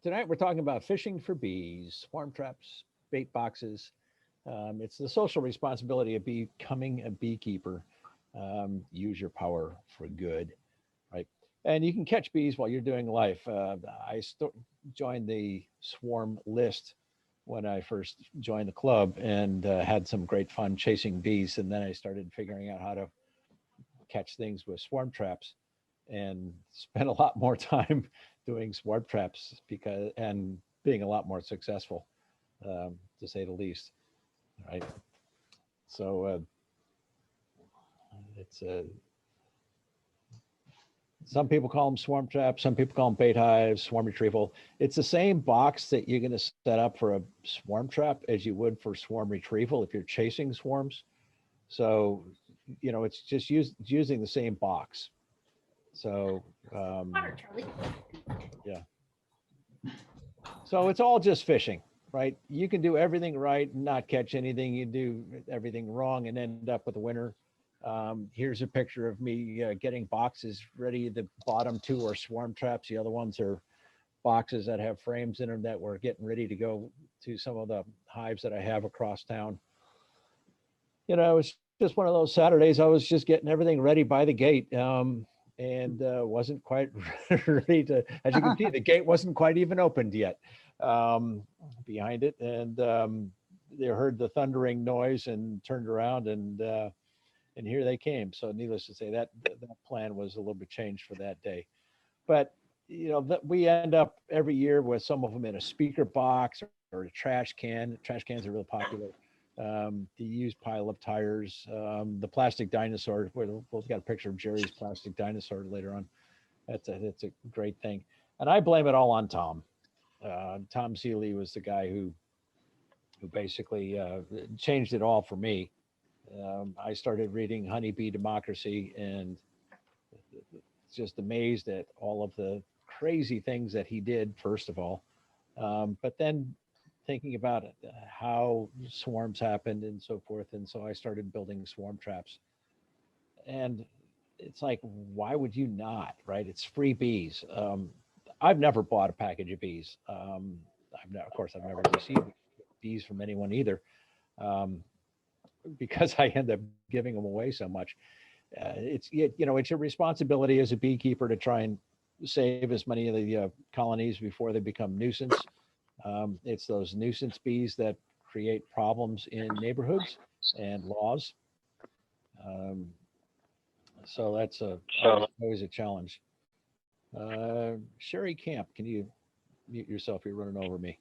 Tonight we're talking about fishing for bees, swarm traps, bait boxes. It's the social responsibility of becoming a beekeeper. Use your power for good, right? And you can catch bees while you're doing life. Joined the swarm list when I first joined the club and had some great fun chasing bees. And then I started figuring out how to catch things with swarm traps and spent a lot more time doing swarm traps because and being a lot more successful, to say the least. Right. So it's some people call them swarm traps, some people call them bait hives, swarm retrieval. It's the same box that you're going to set up for a swarm trap as you would for swarm retrieval if you're chasing swarms. So, it's just using the same box. So, yeah. So it's all just fishing, right? You can do everything right and not catch anything. You do everything wrong and end up with a winner. Here's a picture of me getting boxes ready. The bottom two are swarm traps. The other ones are boxes that have frames in them that we're getting ready to go to some of the hives that I have across town. It's just one of those Saturdays. I was just getting everything ready by the gate. And wasn't quite ready to, as you can see, the gate wasn't quite even opened yet behind it. And they heard the thundering noise and turned around and here they came. So needless to say, that plan was a little bit changed for that day. But, that we end up every year with some of them in a speaker box or a trash can. Trash cans are real popular. The used pile of tires, the plastic dinosaur. We've got a picture of Jerry's plastic dinosaur later on. That's a great thing, and I blame it all on Tom. Tom Seeley was the guy who basically changed it all for me. I started reading Honeybee Democracy and just amazed at all of the crazy things that he did. First of all, but then thinking about it, how swarms happened and so forth. And so I started building swarm traps. And it's like, why would you not, right? It's free bees. I've never bought a package of bees. Of course, I've never received bees from anyone either, because I end up giving them away so much. It's your responsibility as a beekeeper to try and save as many of the colonies before they become nuisance. It's those nuisance bees that create problems in neighborhoods and laws. So that's always a challenge. Sherry Camp, can you mute yourself? You're running over me.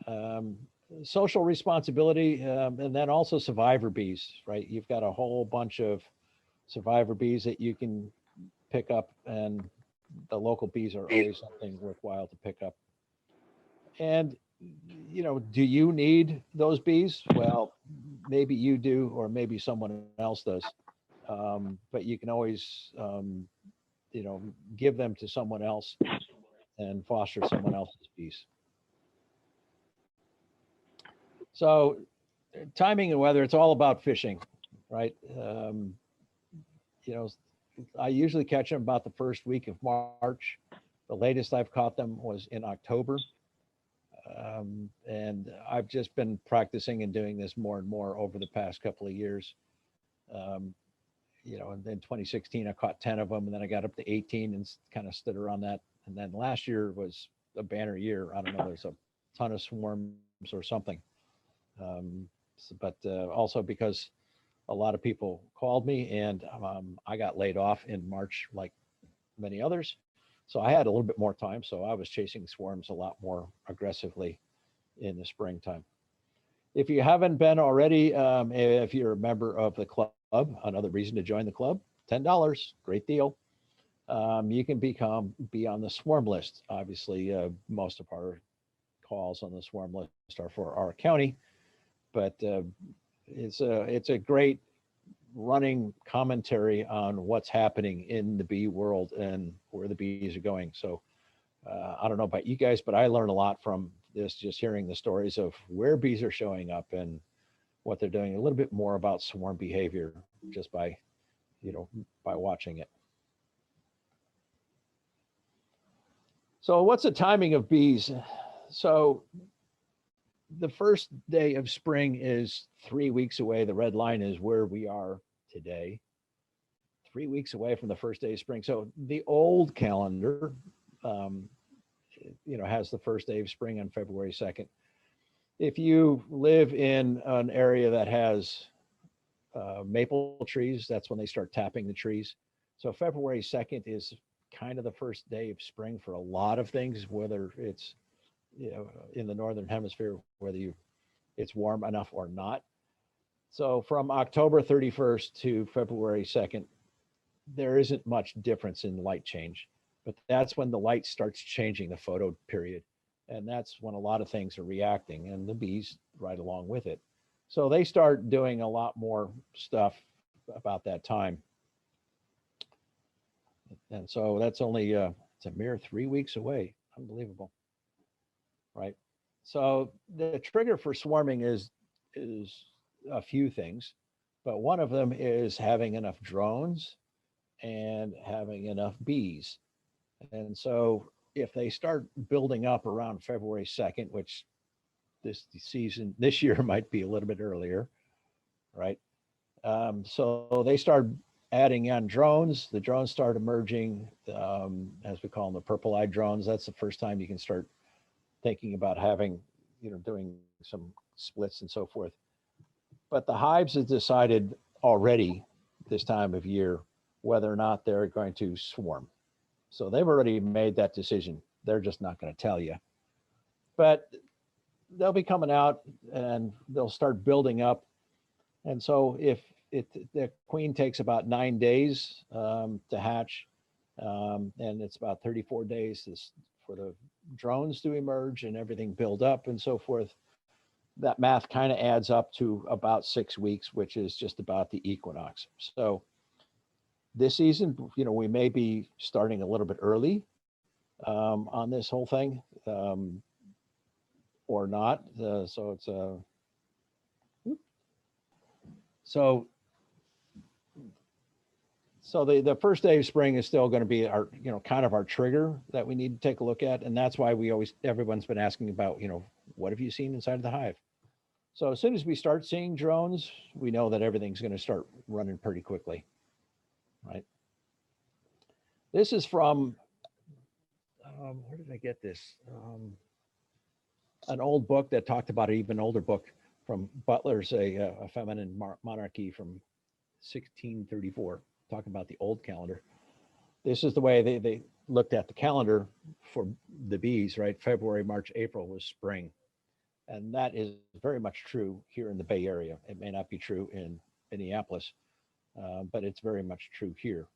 Um, Social responsibility, and then also survivor bees, right? You've got a whole bunch of survivor bees that you can pick up, and the local bees are always something worthwhile to pick up. And, do you need those bees? Well, maybe you do, or maybe someone else does. But you can always, give them to someone else and foster someone else's bees. So, timing and weather, it's all about fishing, right? You know, I usually catch them about the first week of March. The latest I've caught them was in October. And I've just been practicing and doing this more and more over the past couple of years. Um, and then 2016, I caught 10 of them, and then I got up to 18 and kind of stood around that. And then last year was a banner year. I don't know, there's a ton of swarms or something. But also because a lot of people called me, and I got laid off in March, like many others. So I had a little bit more time. So I was chasing swarms a lot more aggressively in the springtime. If you haven't been already, if you're a member of the club, another reason to join the club, $10, great deal. You can be on the swarm list. Obviously, most of our calls on the swarm list are for our county, but it's a great running commentary on what's happening in the bee world and where the bees are going. So I don't know about you guys, but I learned a lot from this, just hearing the stories of where bees are showing up and what they're doing, a little bit more about swarm behavior just by watching it. So what's the timing of bees? So the first day of spring is 3 weeks away. The red line is where we are today. 3 weeks away from the first day of spring. So the old calendar, um, has the first day of spring on February 2nd. If you live in an area that has maple trees, that's when they start tapping the trees. So February 2nd is kind of the first day of spring for a lot of things, whether it's in the northern hemisphere, whether it's warm enough or not. So from October 31st to February 2nd, there isn't much difference in light change, but that's when the light starts changing the photo period. And that's when a lot of things are reacting, and the bees right along with it. So they start doing a lot more stuff about that time. And so that's only, it's a mere 3 weeks away. Unbelievable, right? So the trigger for swarming is a few things, but one of them is having enough drones and having enough bees. And so if they start building up around February 2nd, which this year might be a little bit earlier, right? So they start adding on drones. The drones start emerging, as we call them, the purple-eyed drones. That's the first time you can start thinking about having, doing some splits and so forth. But the hives have decided already this time of year whether or not they're going to swarm. So they've already made that decision. They're just not going to tell you. But they'll be coming out and they'll start building up. And so if the queen takes about 9 days to hatch, and it's about 34 days for the drones to emerge and everything build up and so forth, that math kind of adds up to about 6 weeks, which is just about the equinox. So this season, we may be starting a little bit early on this whole thing, or not. So it's so the first day of spring is still going to be our, kind of our trigger that we need to take a look at. And that's why everyone's been asking about, what have you seen inside of the hive? So as soon as we start seeing drones, we know that everything's going to start running pretty quickly, right? This is from, where did I get this? An old book that talked about an even older book from Butler's A Feminine Monarchy from 1634, talking about the old calendar. This is the way they looked at the calendar for the bees, right? February, March, April was spring. And that is very much true here in the Bay Area. It may not be true in Minneapolis, but it's very much true here.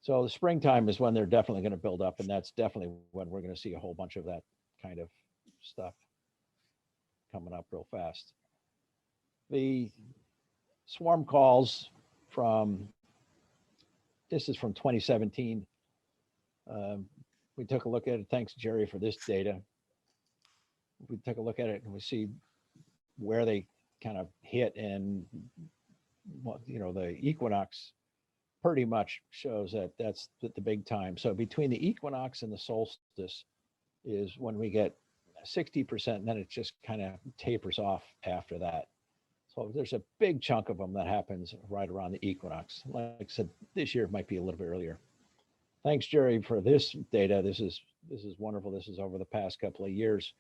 So the springtime is when they're definitely going to build up, and that's definitely when we're going to see a whole bunch of that kind of stuff coming up real fast. The swarm calls this is from 2017. We took a look at it. Thanks, Jerry, for this data. We took a look at it and we see where they kind of hit, and the equinox pretty much shows that that's the big time. So between the equinox and the solstice is when we get 60%, and then it just kind of tapers off after that. So there's a big chunk of them that happens right around the equinox. Like I said, this year might be a little bit earlier. Thanks, Jerry, for this data. This is wonderful. This is over the past couple of years.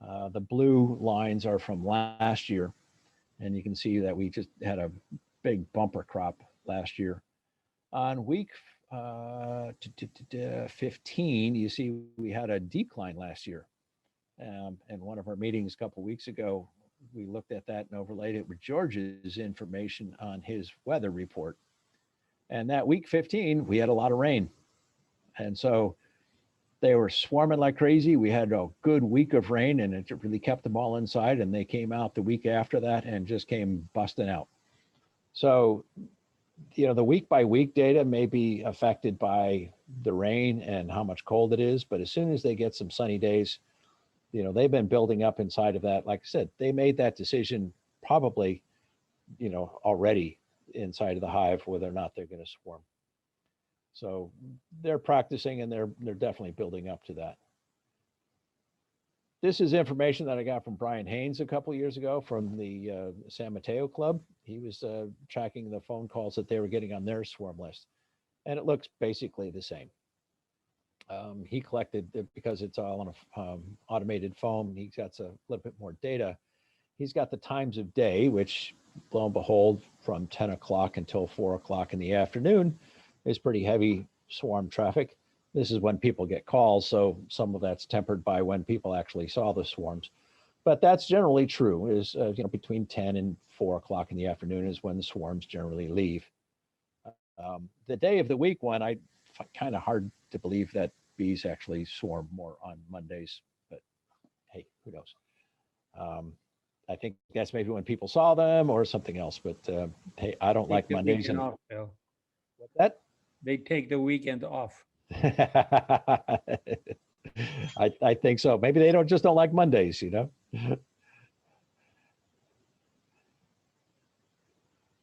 The blue lines are from last year, and you can see that we just had a big bumper crop last year. On week 15, you see we had a decline last year. And one of our meetings a couple of weeks ago, we looked at that and overlaid it with George's information on his weather report. And that week 15, we had a lot of rain. And so they were swarming like crazy. We had a good week of rain, and it really kept them all inside. And they came out the week after that and just came busting out. So, the week by week data may be affected by the rain and how much cold it is. But as soon as they get some sunny days, they've been building up inside of that. Like I said, they made that decision probably, already inside of the hive, whether or not they're going to swarm. So they're practicing, and they're definitely building up to that. This is information that I got from Brian Haynes a couple of years ago from the San Mateo Club. He was tracking the phone calls that they were getting on their swarm list, and it looks basically the same. He collected, because it's all on a automated phone, he's got a little bit more data. He's got the times of day, which lo and behold, from 10 o'clock until 4 o'clock in the afternoon is pretty heavy swarm traffic. This is when people get calls, so some of that's tempered by when people actually saw the swarms. But that's generally true, is between 10 and 4 o'clock in the afternoon is when the swarms generally leave. The day of the week one, I find kind of hard to believe that bees actually swarm more on Mondays, but hey, who knows? I think that's maybe when people saw them or something else, but hey, I don't like Mondays. Off, Bill. What's that? They take the weekend off. I think so. Maybe they just don't like Mondays,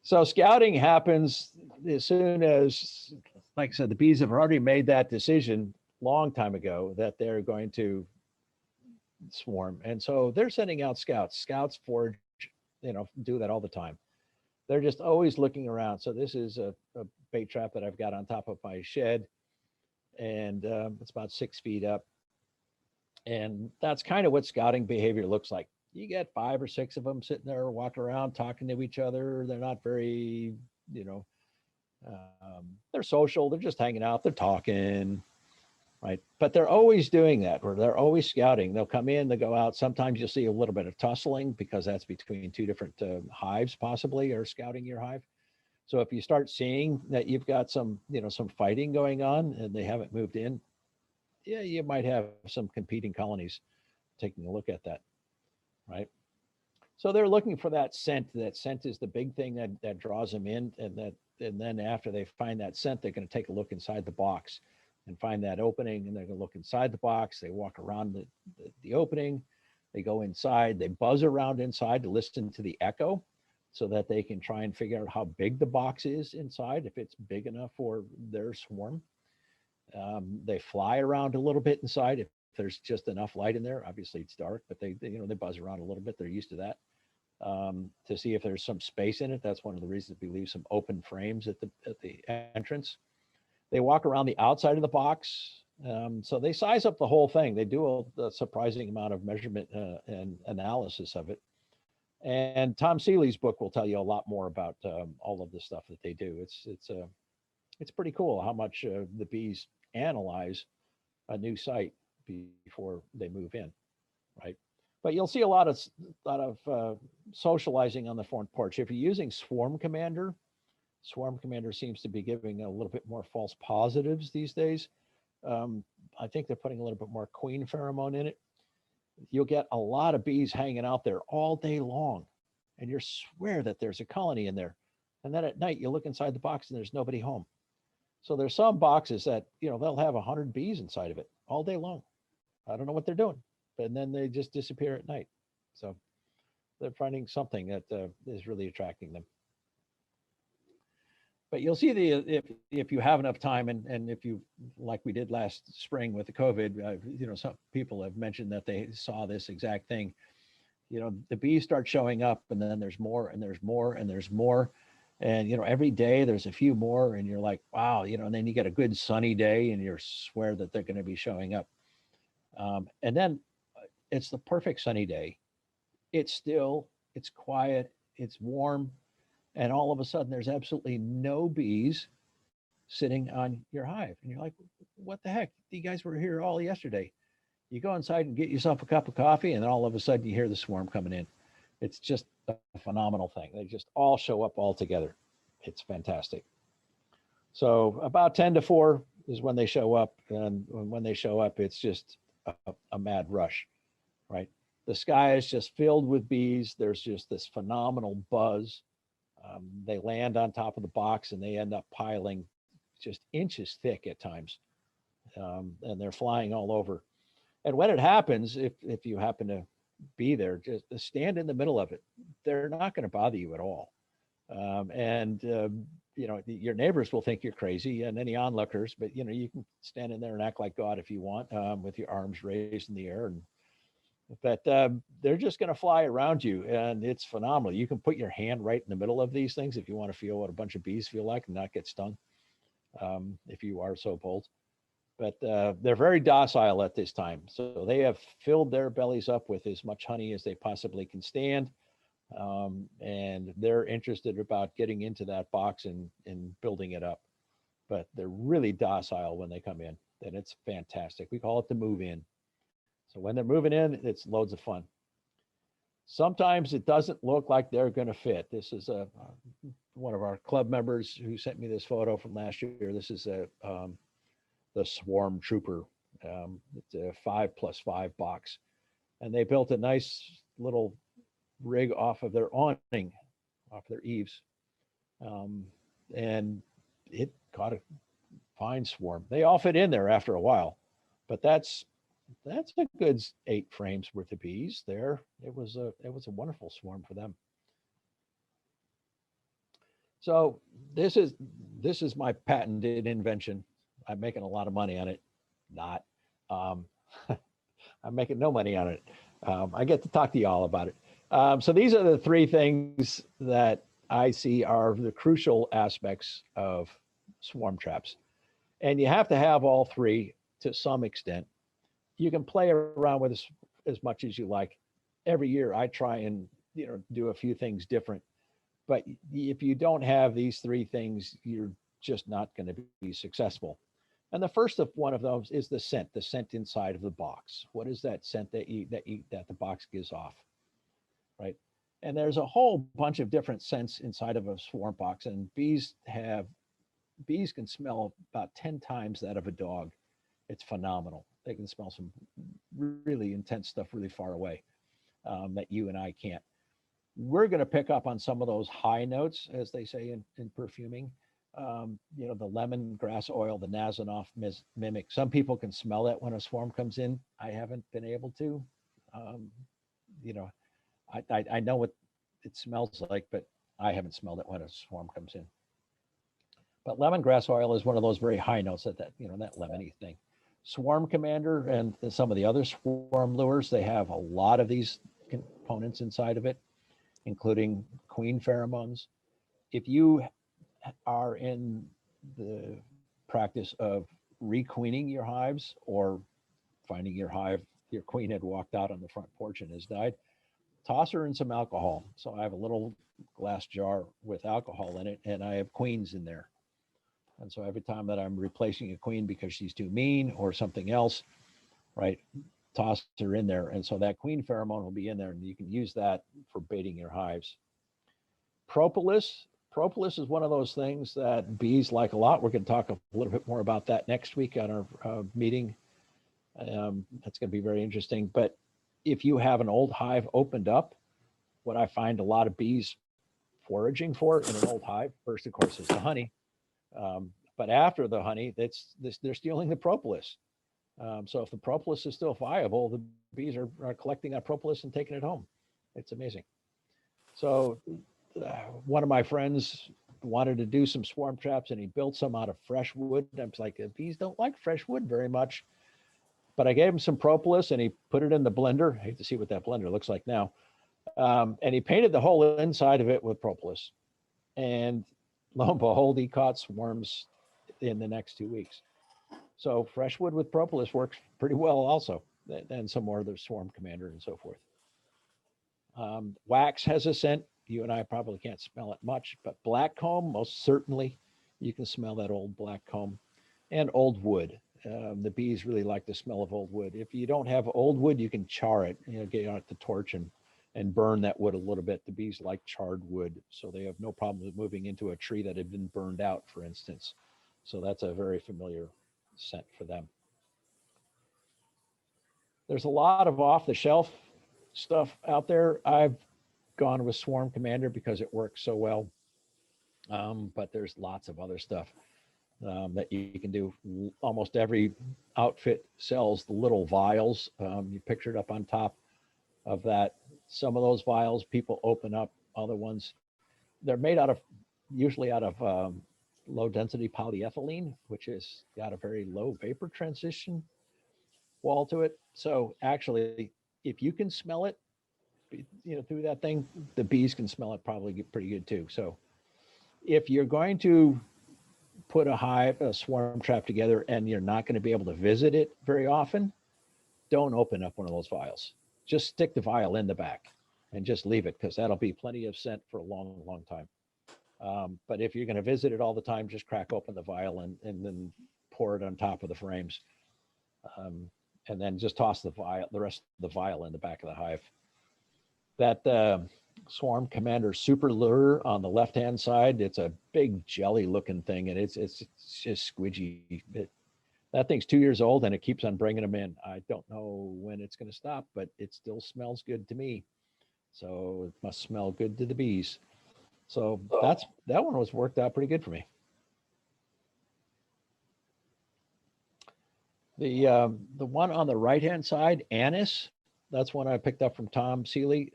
So scouting happens as soon as, like I said, the bees have already made that decision long time ago that they're going to swarm. And so they're sending out scouts. Scouts forage, do that all the time. They're just always looking around. So this is a bait trap that I've got on top of my shed, and it's about 6 feet up. And that's kind of what scouting behavior looks like. You get 5 or 6 of them sitting there walking around talking to each other. They're not very, they're social. They're just hanging out. They're talking, right? But they're always doing that, or they're always scouting. They'll come in, they go out. Sometimes you'll see a little bit of tussling because that's between 2 different hives possibly, or scouting your hive. So if you start seeing that you've got some, some fighting going on and they haven't moved in, yeah, you might have some competing colonies taking a look at that, right? So they're looking for that scent. That scent is the big thing that draws them in, and then after they find that scent, they're going to take a look inside the box and find that opening, and they're going to look inside the box. They walk around the opening, they go inside, they buzz around inside to listen to the echo so that they can try and figure out how big the box is inside, if it's big enough for their swarm. They fly around a little bit inside if there's just enough light in there. Obviously it's dark, but they buzz around a little bit. They're used to that. To see if there's some space in it. That's one of the reasons we leave some open frames at the entrance. They walk around the outside of the box. So they size up the whole thing. They do a surprising amount of measurement and analysis of it. And Tom Seeley's book will tell you a lot more about all of the stuff that they do. It's pretty cool how much the bees analyze a new site before they move in, right? But you'll see a lot of socializing on the front porch. If you're using Swarm Commander seems to be giving a little bit more false positives these days. I think they're putting a little bit more queen pheromone in it. You'll get a lot of bees hanging out there all day long, and you swear that there's a colony in there. And then at night, you look inside the box and there's nobody home. So there's some boxes that, they'll have 100 bees inside of it all day long. I don't know what they're doing, and then they just disappear at night. So they're finding something that is really attracting them. But you'll see if you have enough time, and if you, like we did last spring with the COVID, some people have mentioned that they saw this exact thing. The bees start showing up, and then there's more, and there's more, and there's more. And, every day there's a few more, and you're like, wow, and then you get a good sunny day and you swear that they're going to be showing up. And then it's the perfect sunny day. It's still, it's quiet, it's warm. And all of a sudden there's absolutely no bees sitting on your hive. And you're like, what the heck? You guys were here all yesterday. You go inside and get yourself a cup of coffee, and then all of a sudden you hear the swarm coming in. It's just a phenomenal thing. They just all show up all together. It's fantastic. So about 10 to 4 is when they show up. And when they show up, it's just a mad rush, right? The sky is just filled with bees. There's just this phenomenal buzz. They land on top of the box and they end up piling just inches thick at times. And they're flying all over. And when it happens, if you happen to be there, just stand in the middle of it. They're not going to bother you at all. Your neighbors will think you're crazy, and any onlookers, but you can stand in there and act like God if you want, with your arms raised in the air, and But they're just going to fly around you, and it's phenomenal. You can put your hand right in the middle of these things if you want to feel what a bunch of bees feel like and not get stung, if you are so bold. But they're very docile at this time. So they have filled their bellies up with as much honey as they possibly can stand. And they're interested about getting into that box and building it up. But they're really docile when they come in, and it's fantastic. We call it the move in. So when they're moving in, it's loads of fun. Sometimes it doesn't look like they're going to fit. This is one of our club members who sent me this photo from last year. This is the Swarm Trooper. It's a 5+5 box, and they built a nice little rig off of their awning, off their eaves, and it caught a fine swarm. They all fit in there after a while, but that's a good 8 frames worth of bees there. It was a wonderful swarm for them. So this is my patented invention. I'm making a lot of money on it. Not. I'm making no money on it. I get to talk to y'all about it. So these are the 3 things that I see are the crucial aspects of swarm traps. And you have to have all 3 to some extent. You can play around with as much as you like. Every year I try and do a few things different. But if you don't have these 3 things, you're just not going to be successful. And the first of one of those is the scent inside of the box. What is that scent that the box gives off, right? And there's a whole bunch of different scents inside of a swarm box, and bees can smell about 10 times that of a dog. It's phenomenal. They can smell some really intense stuff really far away that you and I can't. We're going to pick up on some of those high notes, as they say in perfuming. The lemongrass oil, the Nasonoff mimic. Some people can smell it when a swarm comes in. I haven't been able to. I know what it smells like, but I haven't smelled it when a swarm comes in. But lemongrass oil is one of those very high notes that lemony thing. Swarm Commander and some of the other swarm lures, they have a lot of these components inside of it, including queen pheromones. If you are in the practice of requeening your hives or finding your queen had walked out on the front porch and has died, toss her in some alcohol. So I have a little glass jar with alcohol in it, and I have queens in there. And so every time that I'm replacing a queen because she's too mean or something else, right, toss her in there. And so that queen pheromone will be in there, and you can use that for baiting your hives. Propolis is one of those things that bees like a lot. We're going to talk a little bit more about that next week on our meeting. That's going to be very interesting. But if you have an old hive opened up, what I find a lot of bees foraging for in an old hive, first, of course, is the honey. But after the honey, they're stealing the propolis. So if the propolis is still viable, the bees are collecting that propolis and taking it home. It's amazing. So one of my friends wanted to do some swarm traps, and he built some out of fresh wood. I was like, bees don't like fresh wood very much. But I gave him some propolis, and he put it in the blender. I hate to see what that blender looks like now. And he painted the whole inside of it with propolis. And lo and behold, he caught swarms in the next 2 weeks. So fresh wood with propolis works pretty well also, and some more of the Swarm Commander and so forth. Wax has a scent. You and I probably can't smell it much, but black comb, most certainly. You can smell that old black comb. And old wood. The bees really like the smell of old wood. If you don't have old wood, you can char it, get out the torch and burn that wood a little bit. The bees like charred wood, so they have no problem with moving into a tree that had been burned out, for instance. So that's a very familiar scent for them. There's a lot of off-the-shelf stuff out there. I've gone with Swarm Commander because it works so well. But there's lots of other stuff that you can do. Almost every outfit sells the little vials. You pictured up on top of that. Some of those vials people open up, other ones, they're made usually out of low density polyethylene, which has got a very low vapor transition wall to it. So actually, if you can smell it, through that thing, the bees can smell it probably pretty good too. So if you're going to put a swarm trap together and you're not going to be able to visit it very often, don't open up one of those vials. Just stick the vial in the back and just leave it, because that'll be plenty of scent for a long, long time. But if you're going to visit it all the time, just crack open the vial and then pour it on top of the frames. And then just toss the rest of the vial in the back of the hive. That Swarm Commander Super Lure on the left-hand side, it's a big jelly-looking thing, and it's just squidgy. That thing's 2 years old, and it keeps on bringing them in. I don't know when it's going to stop, but it still smells good to me. So it must smell good to the bees. So that one was worked out pretty good for me. The one on the right-hand side, anise, that's one I picked up from Tom Seeley.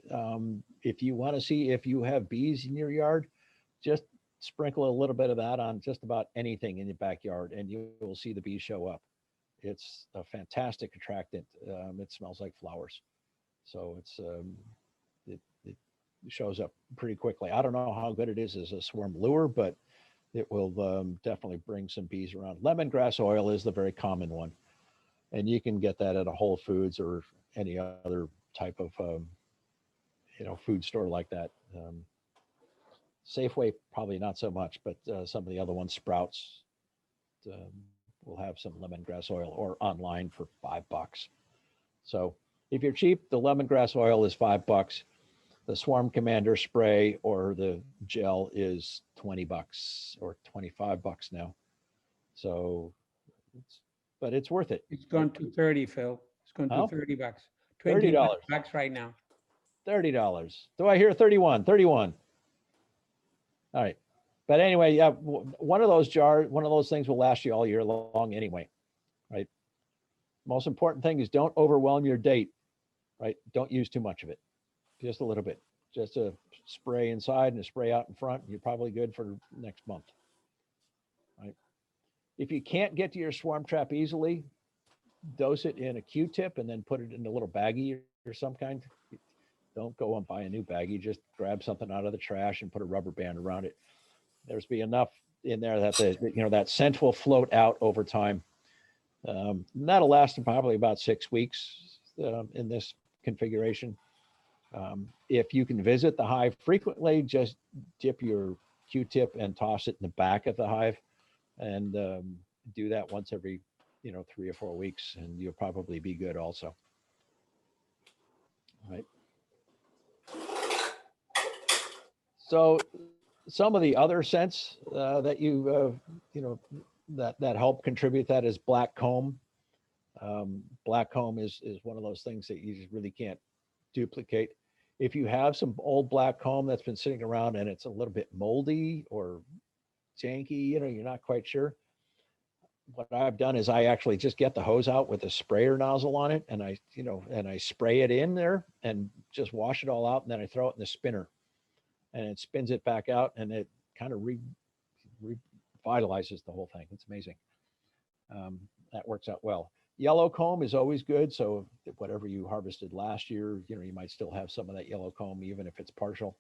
If you want to see if you have bees in your yard, just sprinkle a little bit of that on just about anything in your backyard, and you will see the bees show up. It's a fantastic attractant. It smells like flowers. So it shows up pretty quickly. I don't know how good it is as a swarm lure, but it will definitely bring some bees around. Lemongrass oil is the very common one, and you can get that at a Whole Foods or any other type of food store like that. Safeway probably not so much, but some of the other ones, Sprouts, will have some lemongrass oil, or online for $5. So if you're cheap, the lemongrass oil is $5. The Swarm Commander spray or the gel is $20 or $25 now. So, but it's worth it. It's gone to 30, Phil. It's gone to $30. $20 right now. $30. Do I hear 31? 31. All right. But anyway, yeah, one of those things will last you all year long anyway, right? Most important thing is don't overwhelm your date, right? Don't use too much of it, just a little bit. Just a spray inside and a spray out in front. You're probably good for next month, right? If you can't get to your swarm trap easily, dose it in a Q-tip and then put it in a little baggie or some kind. Don't go and buy a new baggie. Just grab something out of the trash and put a rubber band around it. There's be enough in there that that scent will float out over time. That'll last probably about 6 weeks in this configuration. If you can visit the hive frequently, just dip your Q-tip and toss it in the back of the hive, and do that once every 3 or 4 weeks, and you'll probably be good also. Right. So some of the other scents that that help contribute that is black comb. Black comb is one of those things that you just really can't duplicate. If you have some old black comb that's been sitting around and it's a little bit moldy or janky, you're not quite sure. What I've done is I actually just get the hose out with a sprayer nozzle on it, and I spray it in there and just wash it all out, and then I throw it in the spinner, and it spins it back out, and it kind of revitalizes the whole thing. It's amazing. That works out well. Yellow comb is always good. So whatever you harvested last year, you might still have some of that yellow comb, even if it's partial.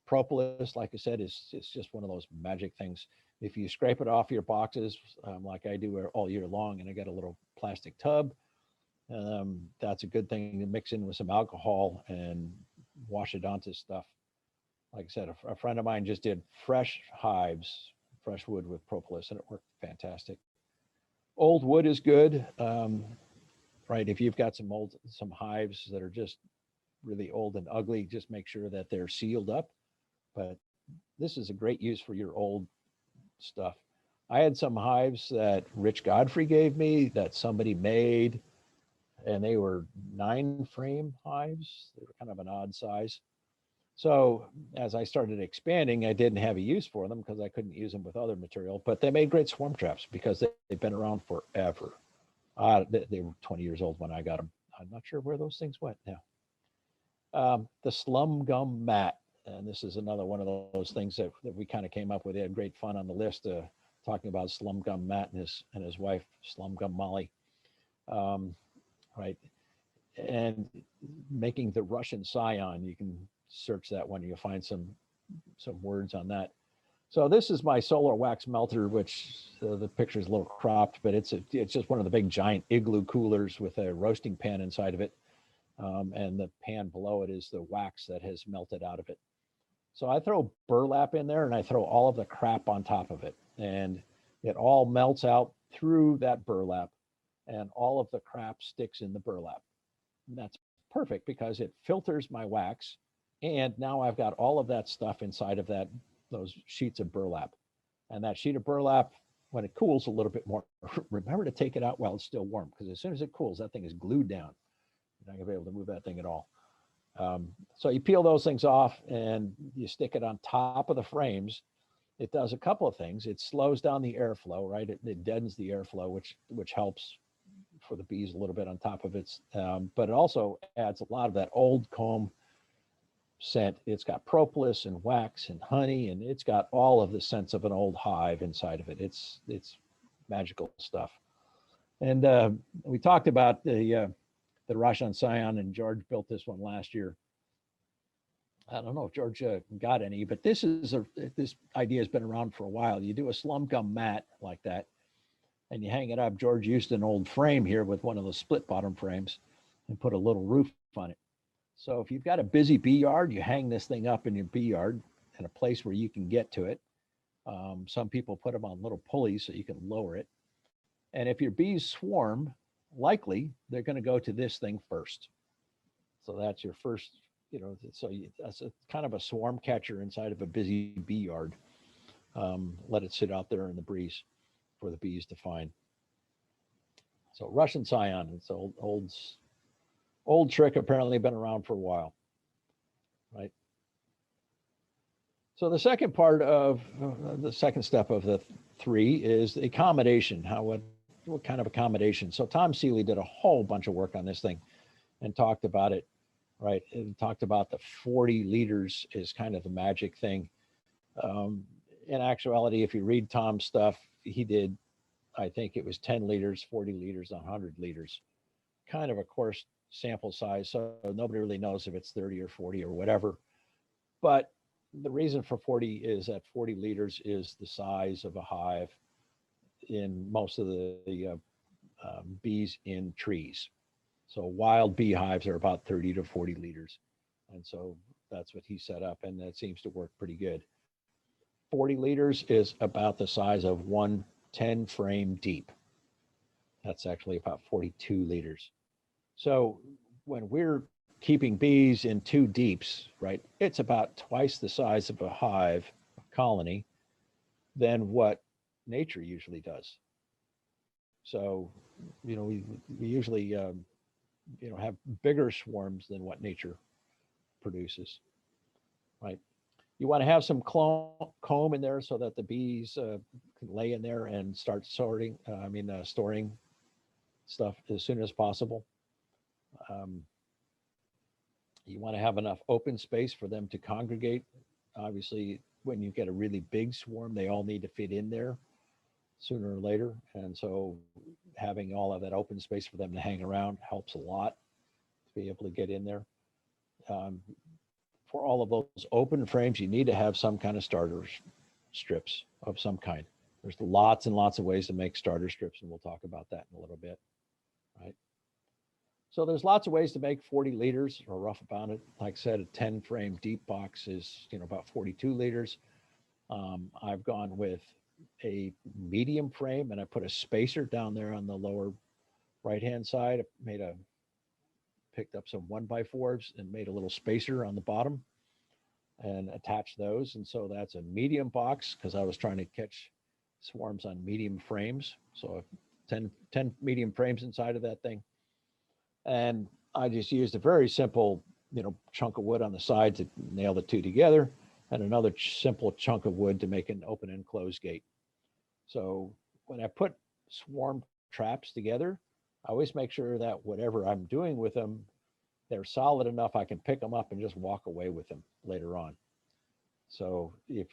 Propolis, like I said, it's just one of those magic things. If you scrape it off your boxes, like I do all year long, and I got a little plastic tub, that's a good thing to mix in with some alcohol and wash it onto stuff. Like I said, a friend of mine just did fresh hives, fresh wood with propolis, and it worked fantastic. Old wood is good, right? If you've got some hives that are just really old and ugly, just make sure that they're sealed up. But this is a great use for your old stuff. I had some hives that Rich Godfrey gave me that somebody made, and they were 9-frame hives. They were kind of an odd size. So as I started expanding, I didn't have a use for them because I couldn't use them with other material, but they made great swarm traps because they've been around forever. They were 20 years old when I got them. I'm not sure where those things went now. The slum gum mat, and this is another one of those things that we kind of came up with. They had great fun on the list, talking about slum gum Matt and his wife, slum gum Molly. Right. and making the Russian scion. You can search that one. You'll find some words on that. So this is my solar wax melter, which the picture is a little cropped, but it's just one of the big giant igloo coolers with a roasting pan inside of it. And the pan below it is the wax that has melted out of it. So I throw burlap in there and I throw all of the crap on top of it, and it all melts out through that burlap, and all of the crap sticks in the burlap. And that's perfect because it filters my wax, and now I've got all of that stuff inside of those sheets of burlap. And that sheet of burlap, when it cools a little bit more, remember to take it out while it's still warm, because as soon as it cools, that thing is glued down. You're not gonna be able to move that thing at all. So you peel those things off and you stick it on top of the frames. It does a couple of things. It slows down the airflow, right? It deadens the airflow, which helps for the bees a little bit on top of it. But it also adds a lot of that old comb scent. It's got propolis and wax and honey, and it's got all of the scents of an old hive inside of it. It's magical stuff. And we talked about the Russian scion, and George built this one last year. I don't know if George got any, but this idea has been around for a while. You do a slum gum mat like that, and you hang it up. George used an old frame here with one of those split bottom frames and put a little roof on it. So if you've got a busy bee yard, you hang this thing up in your bee yard in a place where you can get to it. Some people put them on little pulleys so you can lower it. And if your bees swarm, likely they're going to go to this thing first. So that's your first, that's a kind of a swarm catcher inside of a busy bee yard. Let it sit out there in the breeze for the bees to find. So Russian scion, it's an old trick, apparently been around for a while, right? So the second part of the second step of the three is the accommodation. What kind of accommodation? So Tom Seeley did a whole bunch of work on this thing and talked about it, right? And talked about the 40 liters is kind of the magic thing. In actuality, if you read Tom's stuff, he did, I think it was 10 liters, 40 liters, 100 liters, kind of a coarse sample size. So nobody really knows if it's 30 or 40 or whatever. But the reason for 40 is that 40 liters is the size of a hive in most of the bees in trees. So wild beehives are about 30 to 40 liters. And so that's what he set up, and that seems to work pretty good. 40 liters is about the size of one 10 frame deep. That's actually about 42 liters. So when we're keeping bees in 2 deeps, right, it's about twice the size of a hive colony than what nature usually does. So, we usually, have bigger swarms than what nature produces, right? You want to have some comb in there so that the bees can lay in there and start storing stuff as soon as possible. You want to have enough open space for them to congregate. Obviously, when you get a really big swarm, they all need to fit in there sooner or later. And so having all of that open space for them to hang around helps a lot to be able to get in there. For all of those open frames, you need to have some kind of starter strips of some kind. There's lots and lots of ways to make starter strips, and we'll talk about that in a little bit, right? So there's lots of ways to make 40 liters or rough about it. Like I said, a 10 frame deep box is, about 42 liters. I've gone with a medium frame, and I put a spacer down there on the lower right-hand side. Picked up some 1x4s and made a little spacer on the bottom and attached those. And so that's a medium box because I was trying to catch swarms on medium frames. So 10 medium frames inside of that thing. And I just used a very simple, chunk of wood on the side to nail the two together, and another simple chunk of wood to make an open and close gate. So when I put swarm traps together, I always make sure that whatever I'm doing with them, they're solid enough I can pick them up and just walk away with them later on. So if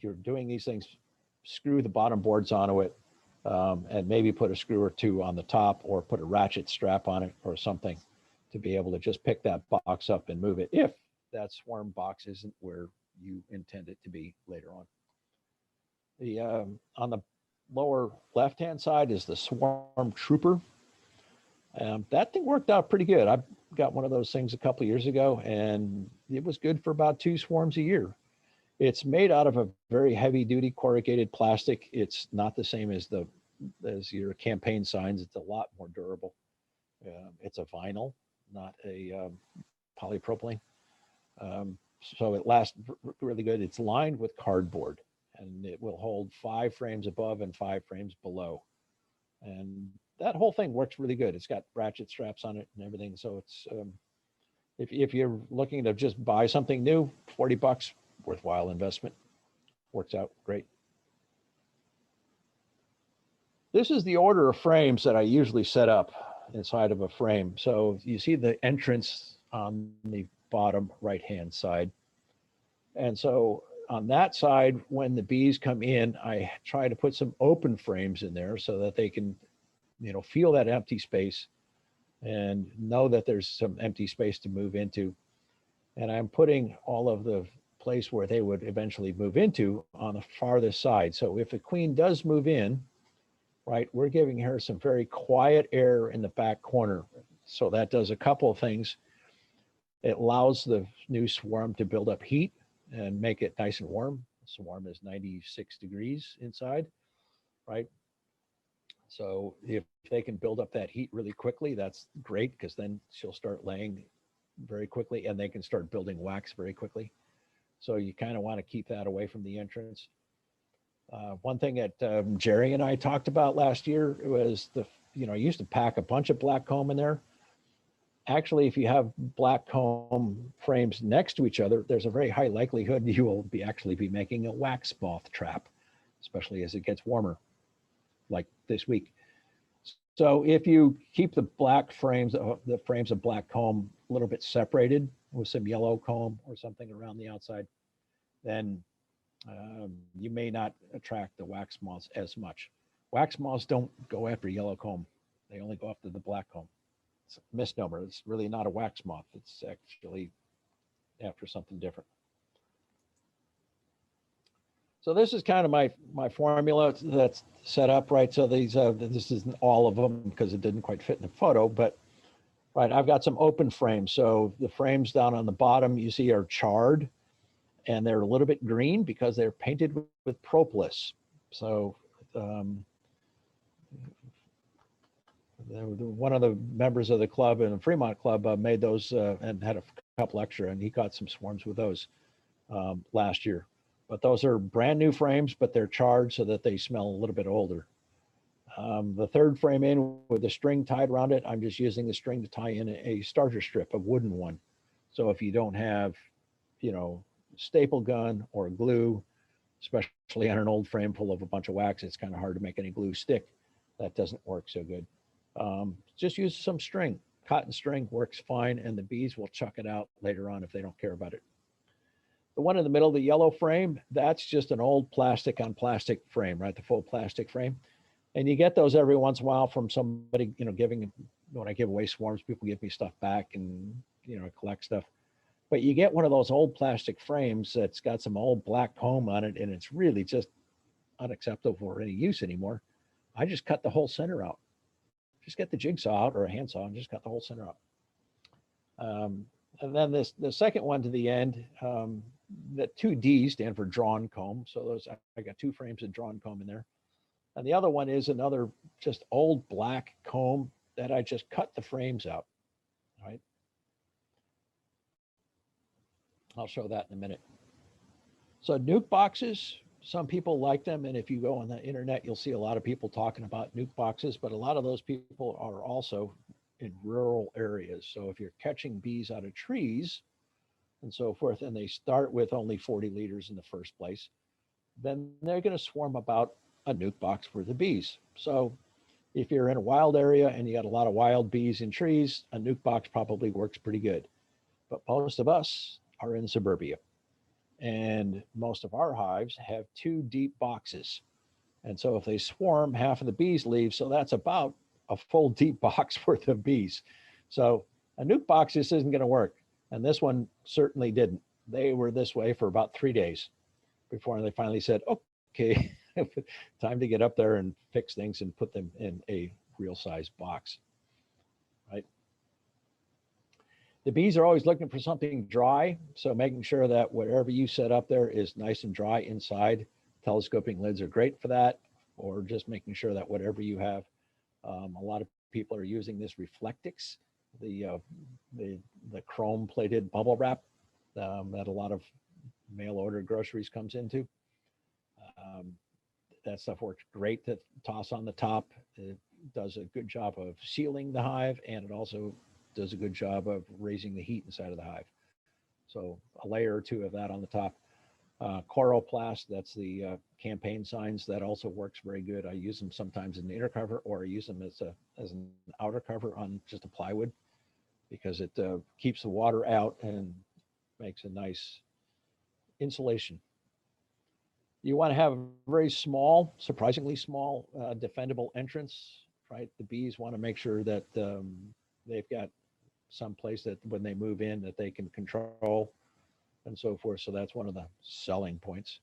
you're doing these things, screw the bottom boards onto it, and maybe put a screw or two on the top, or put a ratchet strap on it or something, to be able to just pick that box up and move it if that swarm box isn't where you intend it to be later on. The on the lower left-hand side is the Swarm Trooper. That thing worked out pretty good. I got one of those things a couple of years ago, and it was good for about 2 swarms a year. It's made out of a very heavy-duty corrugated plastic. It's not the same as your campaign signs. It's a lot more durable. It's a vinyl, not a polypropylene. So it lasts really good. It's lined with cardboard, and it will hold 5 frames above and 5 frames below. And that whole thing works really good. It's got ratchet straps on it and everything. So it's, if you're looking to just buy something new, $40, worthwhile investment. Works out great. This is the order of frames that I usually set up inside of a frame. So you see the entrance on the bottom right-hand side. And so on that side, when the bees come in, I try to put some open frames in there so that they can, feel that empty space and know that there's some empty space to move into. And I'm putting all of the place where they would eventually move into on the farthest side. So if a queen does move in, right, we're giving her some very quiet air in the back corner. So that does a couple of things. It allows the new swarm to build up heat and make it nice and warm. The swarm is 96 degrees inside, right? So if they can build up that heat really quickly, that's great, because then she'll start laying very quickly and they can start building wax very quickly. So you kind of want to keep that away from the entrance. One thing that Jerry and I talked about last year was I used to pack a bunch of black comb in there. Actually, if you have black comb frames next to each other, there's a very high likelihood you will actually be making a wax moth trap, especially as it gets warmer, like this week. So if you keep the black frames, the frames of black comb a little bit separated with some yellow comb or something around the outside, then you may not attract the wax moths as much. Wax moths don't go after yellow comb. They only go after the black comb. It's a misnomer. It's really not a wax moth. It's actually after something different. So this is kind of my formula that's set up, right? So this isn't all of them because it didn't quite fit in the photo, but right, I've got some open frames. So the frames down on the bottom you see are charred, and they're a little bit green because they're painted with propolis. So one of the members of the club in the Fremont Club made those and had a couple extra, and he got some swarms with those last year. But those are brand new frames, but they're charred so that they smell a little bit older. The third frame in with the string tied around it, I'm just using the string to tie in a starter strip, a wooden one. So if you don't have, staple gun or glue, especially on an old frame full of a bunch of wax, it's kind of hard to make any glue stick. That doesn't work so good. Just use some string. Cotton string works fine, and the bees will chuck it out later on if they don't care about it. The one in the middle, the yellow frame, that's just an old plastic on plastic frame, right? The full plastic frame. And you get those every once in a while from somebody, when I give away swarms, people give me stuff back and, collect stuff. But you get one of those old plastic frames that's got some old black comb on it, and it's really just unacceptable for any use anymore. I just cut the whole center out. Just get the jigsaw out or a handsaw and just cut the whole center out. And then the second one to the end, the 2 Ds stand for drawn comb. So I got 2 frames of drawn comb in there. And the other one is another just old black comb that I just cut the frames out, right? I'll show that in a minute. So Nuke boxes, some people like them. And if you go on the internet, you'll see a lot of people talking about Nuke boxes, but a lot of those people are also in rural areas. So if you're catching bees out of trees and so forth, and they start with only 40 liters in the first place, then they're going to swarm about a Nuke box for the bees. So if you're in a wild area and you got a lot of wild bees in trees, a Nuke box probably works pretty good. But most of us are in suburbia, and most of our hives have 2 deep boxes. And so if they swarm, half of the bees leave. So that's about a full deep box worth of bees. So A Nuke box just isn't going to work. And this one certainly didn't. They were this way for about 3 days before they finally said, okay, time to get up there and fix things and put them in a real size box, right? The bees are always looking for something dry. So making sure that whatever you set up there is nice and dry inside. Telescoping lids are great for that, or just making sure that whatever you have, a lot of people are using this Reflectix, the chrome plated bubble wrap that a lot of mail order groceries comes into. That stuff works great to toss on the top. It does a good job of sealing the hive, and it also does a good job of raising the heat inside of the hive. So a layer or two of that on the top. Chloroplast, that's the campaign signs, that also works very good. I use them sometimes in the inner cover, or I use them as an outer cover on just a plywood, because it keeps the water out and makes a nice insulation. You want to have a very small, surprisingly small, defendable entrance, right? The bees want to make sure that they've got some place that when they move in that they can control and so forth. So that's one of the selling points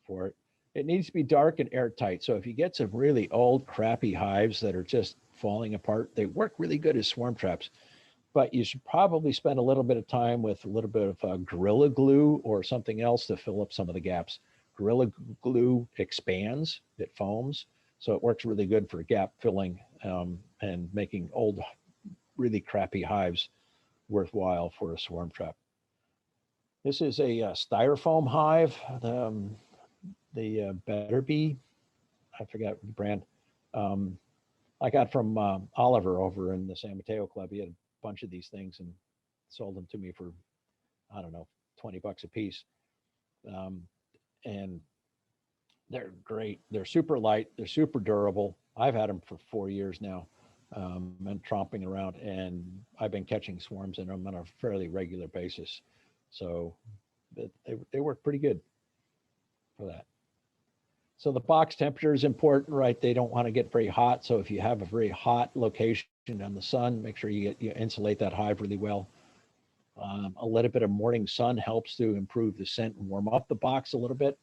for it. It needs to be dark and airtight. So if you get some really old, crappy hives that are just falling apart, they work really good as swarm traps. But you should probably spend a little bit of time with a little bit of Gorilla Glue or something else to fill up some of the gaps. Gorilla Glue expands, it foams, so it works really good for gap filling and making old, really crappy hives worthwhile for a swarm trap. This is a styrofoam hive, the Better Bee, I forgot the brand. I got from Oliver over in the San Mateo Club. He had a bunch of these things and sold them to me for, I don't know, 20 bucks a piece. And they're great. They're super light. They're super durable. I've had them for 4 years now and tromping around, and I've been catching swarms in them on a fairly regular basis. So they work pretty good for that. So the box temperature is important, right? They don't want to get very hot. So if you have a very hot location on the sun, make sure you insulate that hive really well. A little bit of morning sun helps to improve the scent and warm up the box a little bit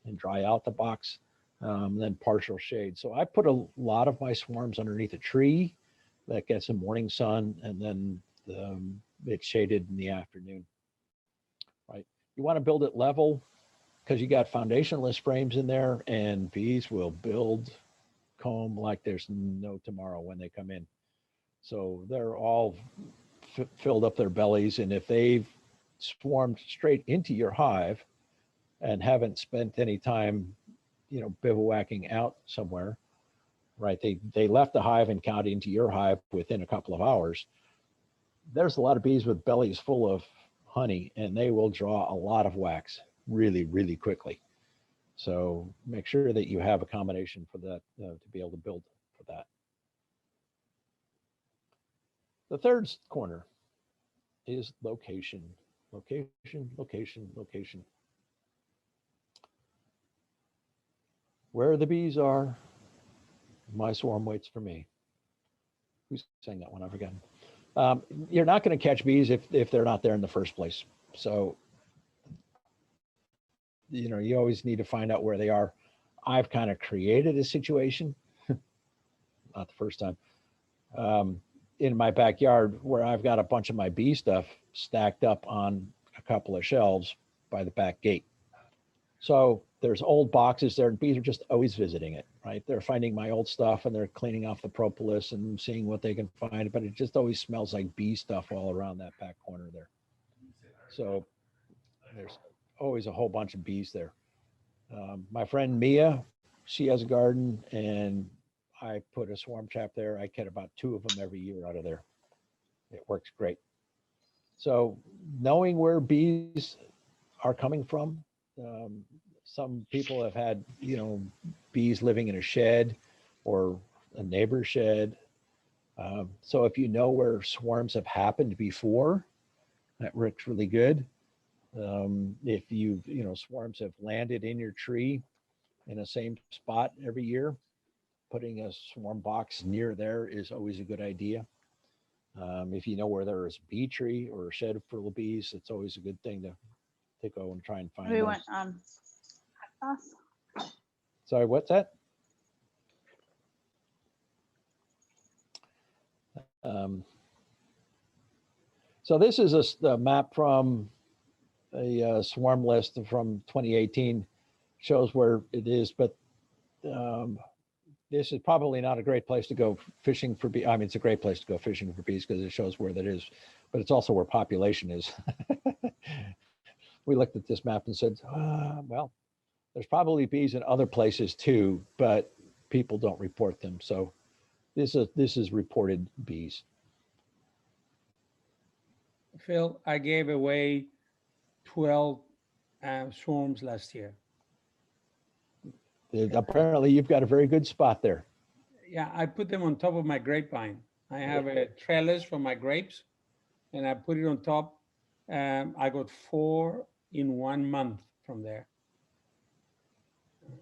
and dry out the box. Then partial shade. So I put a lot of my swarms underneath a tree that gets some morning sun, and then it's shaded in the afternoon, right? You want to build it level because you got foundationless frames in there, and bees will build comb like there's no tomorrow when they come in. So they're all filled up their bellies, and if they've swarmed straight into your hive and haven't spent any time, bivouacking out somewhere, right? They left the hive and got into your hive within a couple of hours. There's a lot of bees with bellies full of honey, and they will draw a lot of wax really, really quickly. So make sure that you have accommodation for that to be able to build for that. The third corner is location, location, location, location. Where the bees are, my swarm waits for me. Who's saying that one? I've forgotten. You're not going to catch bees if they're not there in the first place. So, you always need to find out where they are. I've kind of created a situation, not the first time, in my backyard where I've got a bunch of my bee stuff stacked up on a couple of shelves by the back gate. So there's old boxes there, and bees are just always visiting it, right? They're finding my old stuff, and they're cleaning off the propolis and seeing what they can find, but it just always smells like bee stuff all around that back corner there. So there's always a whole bunch of bees there. My friend Mia, she has a garden, and I put a swarm trap there. I get about 2 of them every year out of there. It works great. So knowing where bees are coming from, some people have had, bees living in a shed or a neighbor's shed. So if you know where swarms have happened before, that works really good. If swarms have landed in your tree in the same spot every year, putting a swarm box near there is always a good idea. If you know where there is a bee tree or a shed full of bees, it's always a good thing to go and try and find We those. went hot sauce. Sorry, what's that? So this is a map from a swarm list from 2018, shows where it is, but this is probably not a great place to go fishing for bees. I mean, it's a great place to go fishing for bees because it shows where that is, but it's also where population is. We looked at this map and said, well, there's probably bees in other places too, but people don't report them. So this is reported bees. Phil, I gave away 12 swarms last year. Apparently you've got a very good spot there. Yeah, I put them on top of my grapevine. I have a trellis for my grapes, and I put it on top. I got 4 in 1 month from there.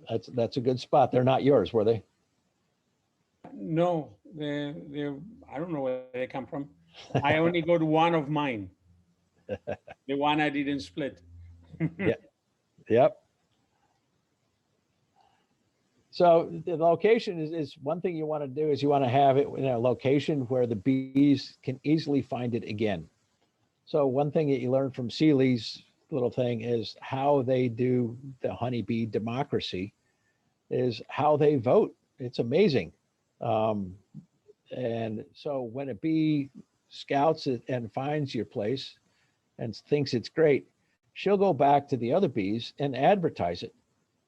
That's a good spot. They're not yours, were they? No, they're I don't know where they come from. I only got one of mine. The one I didn't split. Yeah. Yep. So the location is one thing you want to do, is you want to have it in a location where the bees can easily find it again. So one thing that you learn from Seeley's little thing is how they do the honeybee democracy, is how they vote. It's amazing. And so when a bee scouts it and finds your place and thinks it's great, she'll go back to the other bees and advertise it,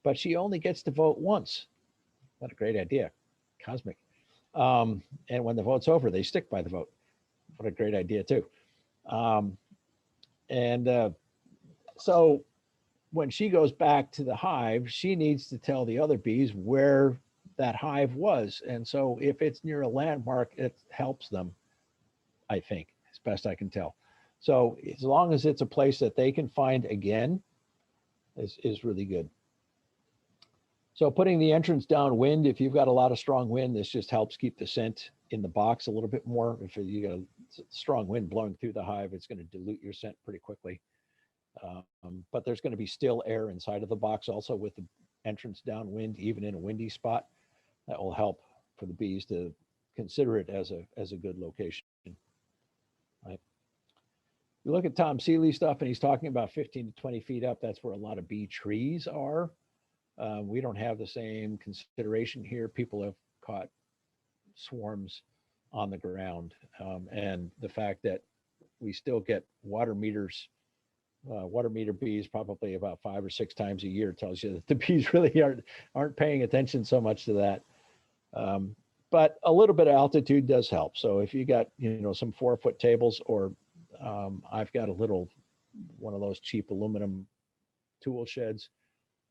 but she only gets to vote once. What a great idea. Cosmic. And when the vote's over, they stick by the vote. What a great idea too. So when she goes back to the hive, she needs to tell the other bees where that hive was. And so if it's near a landmark, it helps them, I think, as best I can tell. So as long as it's a place that they can find again is really good. So putting the entrance downwind, if you've got a lot of strong wind, this just helps keep the scent in the box a little bit more. If you got a strong wind blowing through the hive, it's going to dilute your scent pretty quickly. But there's going to be still air inside of the box also with the entrance downwind, even in a windy spot. That will help for the bees to consider it as a good location. Right. You look at Tom Seeley stuff, and he's talking about 15 to 20 feet up. That's where a lot of bee trees are. We don't have the same consideration here. People have caught swarms on the ground, and the fact that we still get water meter bees probably about 5 or 6 times a year tells you that the bees really aren't paying attention so much to that. But a little bit of altitude does help. So if you got some 4-foot tables, or I've got one of those cheap aluminum tool sheds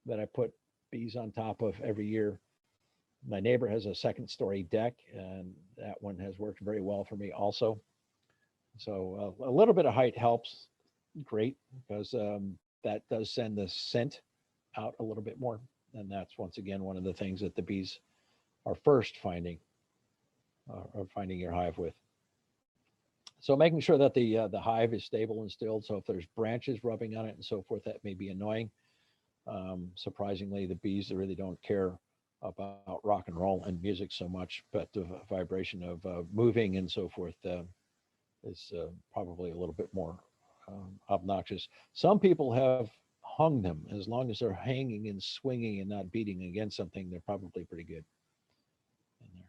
that I put bees on top of every year. My neighbor has a 2nd-story deck, and that one has worked very well for me also. So a little bit of height helps great, because that does send the scent out a little bit more. And that's, once again, one of the things that the bees are first finding your hive with. So making sure that the hive is stable and still. So if there's branches rubbing on it and so forth, that may be annoying. Surprisingly, the bees really don't care about rock and roll and music so much, but the vibration of moving and so forth is probably a little bit more obnoxious. Some people have hung them. As long as they're hanging and swinging and not beating against something, they're probably pretty good in there.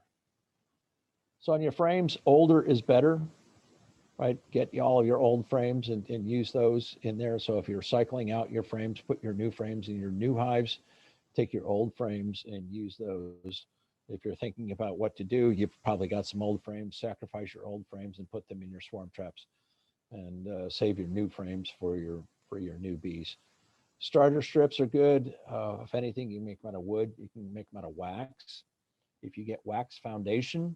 So on your frames, older is better, right? Get all of your old frames and use those in there. So if you're cycling out your frames, put your new frames in your new hives, take your old frames and use those. If you're thinking about what to do, you've probably got some old frames, sacrifice your old frames and put them in your swarm traps, and save your new frames for your new bees. Starter strips are good. If anything, you make them out of wood, you can make them out of wax. If you get wax foundation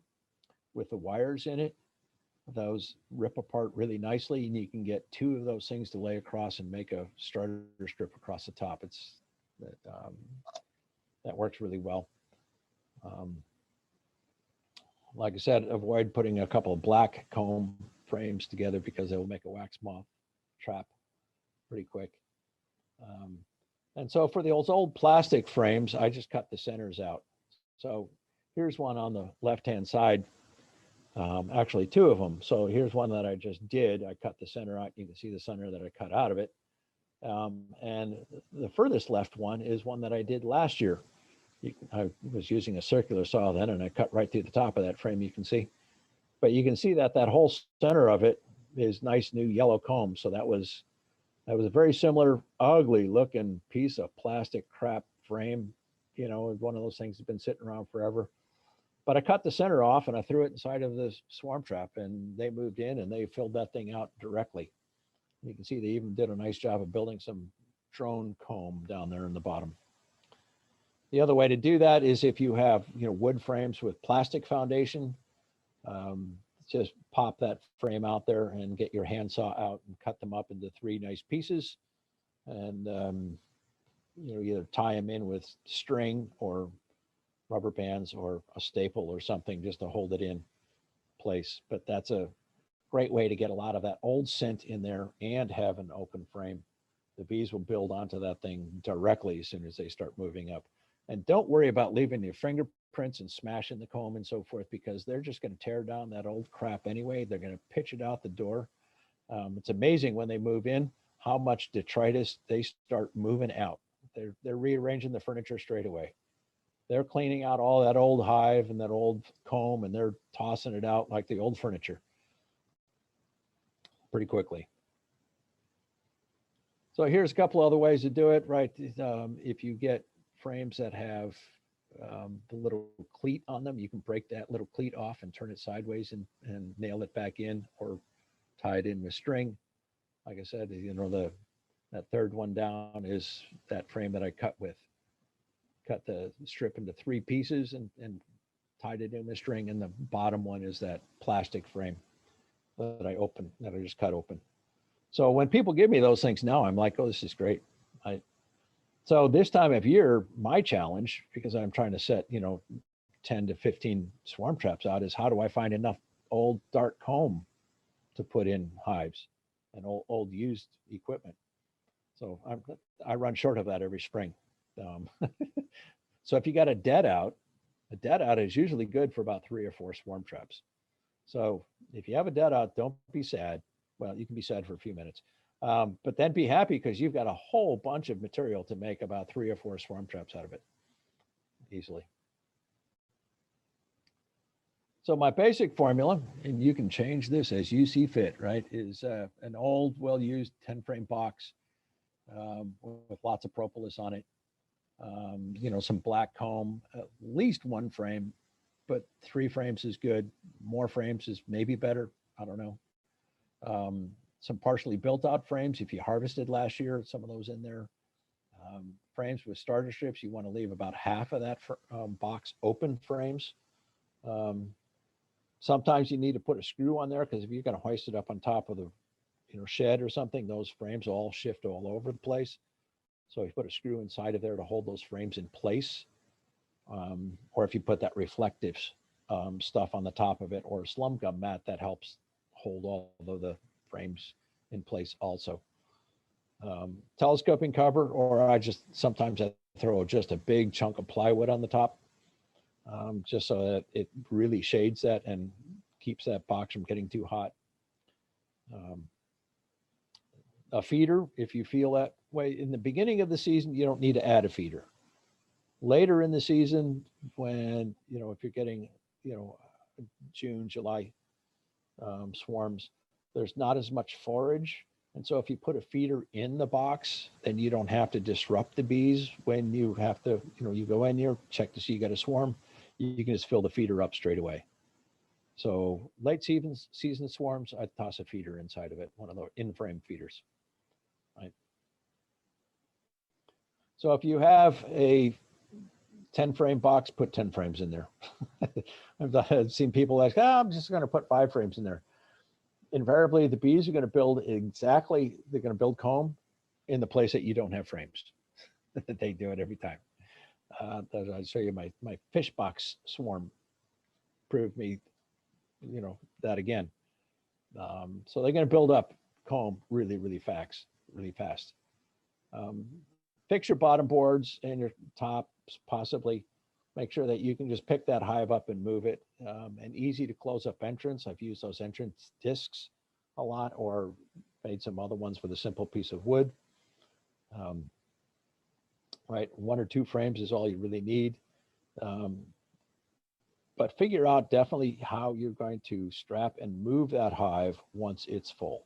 with the wires in it, those rip apart really nicely, and you can get 2 of those things to lay across and make a starter strip across the top. That works really well. Like I said, avoid putting a couple of black comb frames together because they will make a wax moth trap pretty quick. And so for the old plastic frames, I just cut the centers out. So here's one on the left-hand side, actually two of them. So here's one that I just did. I cut the center out. You can see the center that I cut out of it. And the furthest left one is one that I did last year. I was using a circular saw then, and I cut right through the top of that frame, you can see. But you can see that that whole center of it is nice new yellow comb. So that was a very similar, ugly looking piece of plastic crap frame. You know, one of those things that's been sitting around forever. But I cut the center off and I threw it inside of the swarm trap, and they moved in and they filled that thing out directly. You can see they even did a nice job of building some drone comb down there in the bottom. The other way to do that is if you have, you know, wood frames with plastic foundation, just pop that frame out there and get your handsaw out and cut them up into 3 nice pieces. And, you know, either tie them in with string or rubber bands or a staple or something just to hold it in place. But that's a great way to get a lot of that old scent in there and have an open frame. The bees will build onto that thing directly as soon as they start moving up. And don't worry about leaving your fingerprints and smashing the comb and so forth, because they're just going to tear down that old crap anyway. They're going to pitch it out the door. It's amazing when they move in how much detritus they start moving out. They're rearranging the furniture straight away. They're cleaning out all that old hive and that old comb, and they're tossing it out like the old furniture pretty quickly. So here's a couple other ways to do it, right? If you get frames that have the little cleat on them, you can break that little cleat off and turn it sideways and nail it back in, or tie it in with string. Like I said, you know, that third one down is that frame that I cut the strip into 3 pieces and tied it in with string. And the bottom one is that plastic frame that I just cut open. So when people give me those things now, I'm like, oh, this is great. So this time of year, my challenge, because I'm trying to set, you know, 10 to 15 swarm traps out, is how do I find enough old dark comb to put in hives and old used equipment. So I run short of that every spring. So if you got a dead out is usually good for about 3 or 4 swarm traps. So if you have a dead out, don't be sad. Well, you can be sad for a few minutes. But then be happy because you've got a whole bunch of material to make about 3 or 4 swarm traps out of it easily. So my basic formula, and you can change this as you see fit, right, is an old, well-used 10-frame box with lots of propolis on it. You know, some black comb, at least 1 frame, but 3 frames is good. More frames is maybe better. I don't know. Some partially built out frames. If you harvested last year, some of those in there. Frames with starter strips, you want to leave about half of that box open frames. Sometimes you need to put a screw on there because if you're going to hoist it up on top of the, you know, shed or something, those frames all shift all over the place. So you put a screw inside of there to hold those frames in place. Or if you put that reflective stuff on the top of it, or a slum gum mat, that helps hold all of the frames in place also. Telescoping cover, or sometimes I throw just a big chunk of plywood on the top, just so that it really shades that and keeps that box from getting too hot. A feeder, if you feel that way. In the beginning of the season, you don't need to add a feeder. Later in the season, when, you know, if you're getting, you know, June, July swarms, there's not as much forage. And so if you put a feeder in the box, then you don't have to disrupt the bees when you have to, you know, you go in there, check to see you got a swarm, you can just fill the feeder up straight away. So late season swarms, I'd toss a feeder inside of it, one of those in-frame feeders. Right. So if you have a 10-frame box, put 10 frames in there. I've seen people ask, I'm just going to put 5 frames in there. Invariably, the bees are going to build they're going to build comb in the place that you don't have frames. They do it every time. I'll show you my fish box swarm. prove me, that again. So they're going to build up comb really fast, really fast. Fix your bottom boards and your tops, possibly. Make sure that you can just pick that hive up and move it. An easy to close up entrance. I've used those entrance discs a lot, or made some other ones with a simple piece of wood. Right, 1 or 2 frames is all you really need. But figure out definitely how you're going to strap and move that hive once it's full.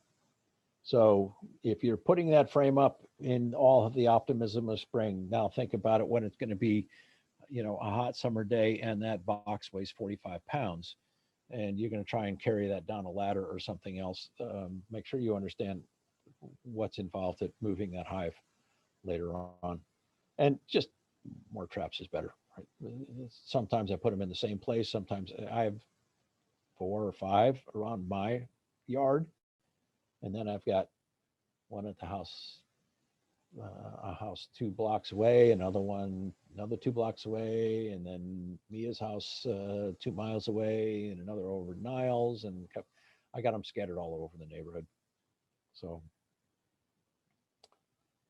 So if you're putting that frame up in all of the optimism of spring, now think about it when it's going to be, a hot summer day and that box weighs 45 pounds and you're going to try and carry that down a ladder or something else. Make sure you understand what's involved at moving that hive later on. And just more traps is better. Right? Sometimes I put them in the same place. Sometimes I have 4 or 5 around my yard. And then I've got one at the house, a house 2 blocks away, another 2 blocks away, and then Mia's house 2 miles away, and another over Niles. And I got them scattered all over the neighborhood. So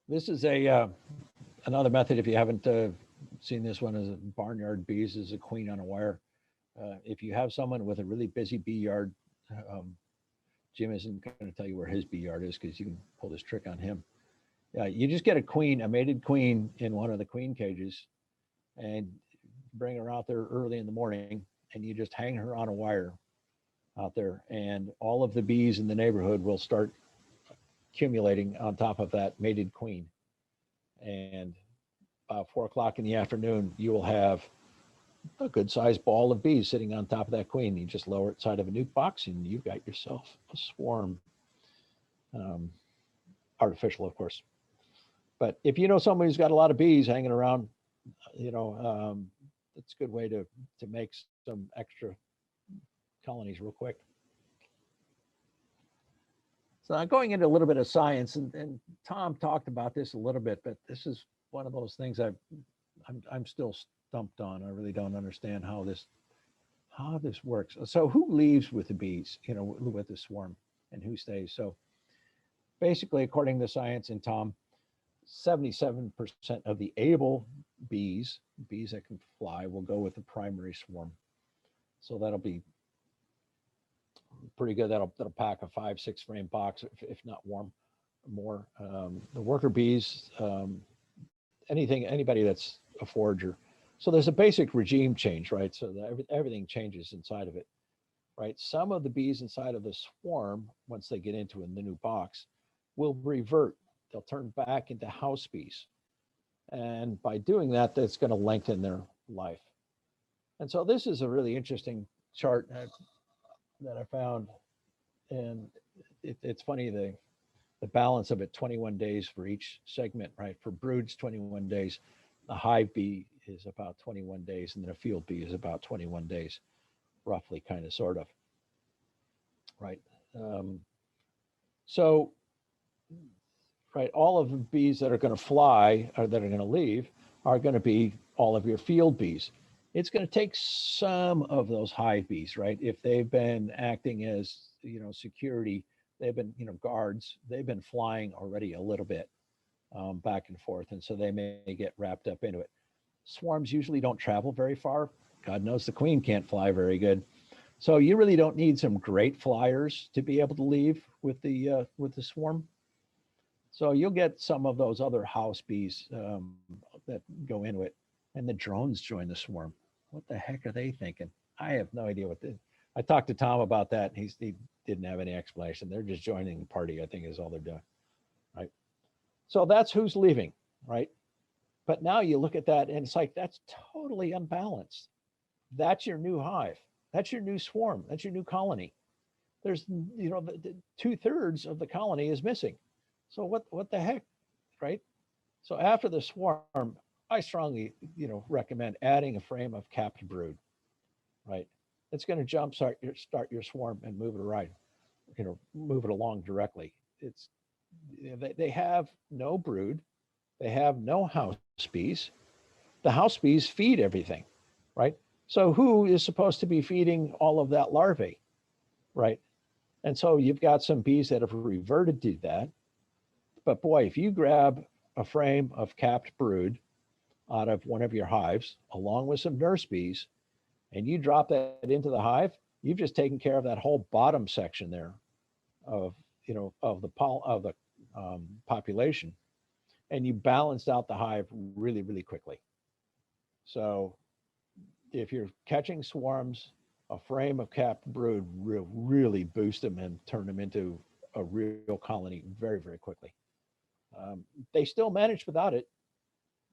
this is another method. If you haven't seen this one, is barnyard bees is a queen on a wire. If you have someone with a really busy bee yard, Jim isn't going to tell you where his bee yard is because you can pull this trick on him. You just get a mated queen in one of the queen cages and bring her out there early in the morning, and you just hang her on a wire out there, and all of the bees in the neighborhood will start accumulating on top of that mated queen. And about 4 o'clock in the afternoon, you will have a good sized ball of bees sitting on top of that queen. You just lower it inside of a nuke box and you've got yourself a swarm. Artificial, of course. But if you know somebody who's got a lot of bees hanging around, it's a good way to make some extra colonies real quick. So I'm going into a little bit of science, and Tom talked about this a little bit, but this is one of those things I'm still stumped on. I really don't understand how this works. So who leaves with the bees, with the swarm, and who stays? So basically, according to science and Tom, 77% of the able bees that can fly, will go with the primary swarm. So that'll be pretty good. That'll pack a 5-6 frame box, if not more. The worker bees, anybody that's a forager. So there's a basic regime change, right? So everything changes inside of it, right? Some of the bees inside of the swarm, once they get into the new box, will revert. They'll turn back into house bees. And by doing that, that's going to lengthen their life. And so this is a really interesting chart that I found. And it's funny, the balance of it, 21 days for each segment, right? For broods, 21 days. The hive bee is about 21 days, and then a field bee is about 21 days, roughly, kind of, sort of, right? So, right, all of the bees that are going to fly or that are going to leave are going to be all of your field bees. It's going to take some of those hive bees, right? If they've been acting as, security, they've been, guards, they've been flying already a little bit back and forth. And so they may get wrapped up into it. Swarms usually don't travel very far. God knows the queen can't fly very good. So you really don't need some great flyers to be able to leave with the swarm. So you'll get some of those other house bees that go into it, and the drones join the swarm. What the heck are they thinking? I have no idea I talked to Tom about that. And he didn't have any explanation. They're just joining the party, I think, is all they're doing, right? So that's who's leaving, right? But now you look at that and it's like, that's totally unbalanced. That's your new hive. That's your new swarm. That's your new colony. There's, the 2/3 of the colony is missing. So what the heck, right? So after the swarm, I strongly, recommend adding a frame of capped brood, right? It's going to jumpstart your swarm and move it around, move it along directly. They have no brood, they have no house bees. The house bees feed everything, right? So who is supposed to be feeding all of that larvae, right? And so you've got some bees that have reverted to that. But boy, if you grab a frame of capped brood out of one of your hives, along with some nurse bees, and you drop that into the hive, you've just taken care of that whole bottom section there of, of the population, and you balanced out the hive really, really quickly. So if you're catching swarms, a frame of capped brood will really boost them and turn them into a real colony very, very quickly. They still manage without it,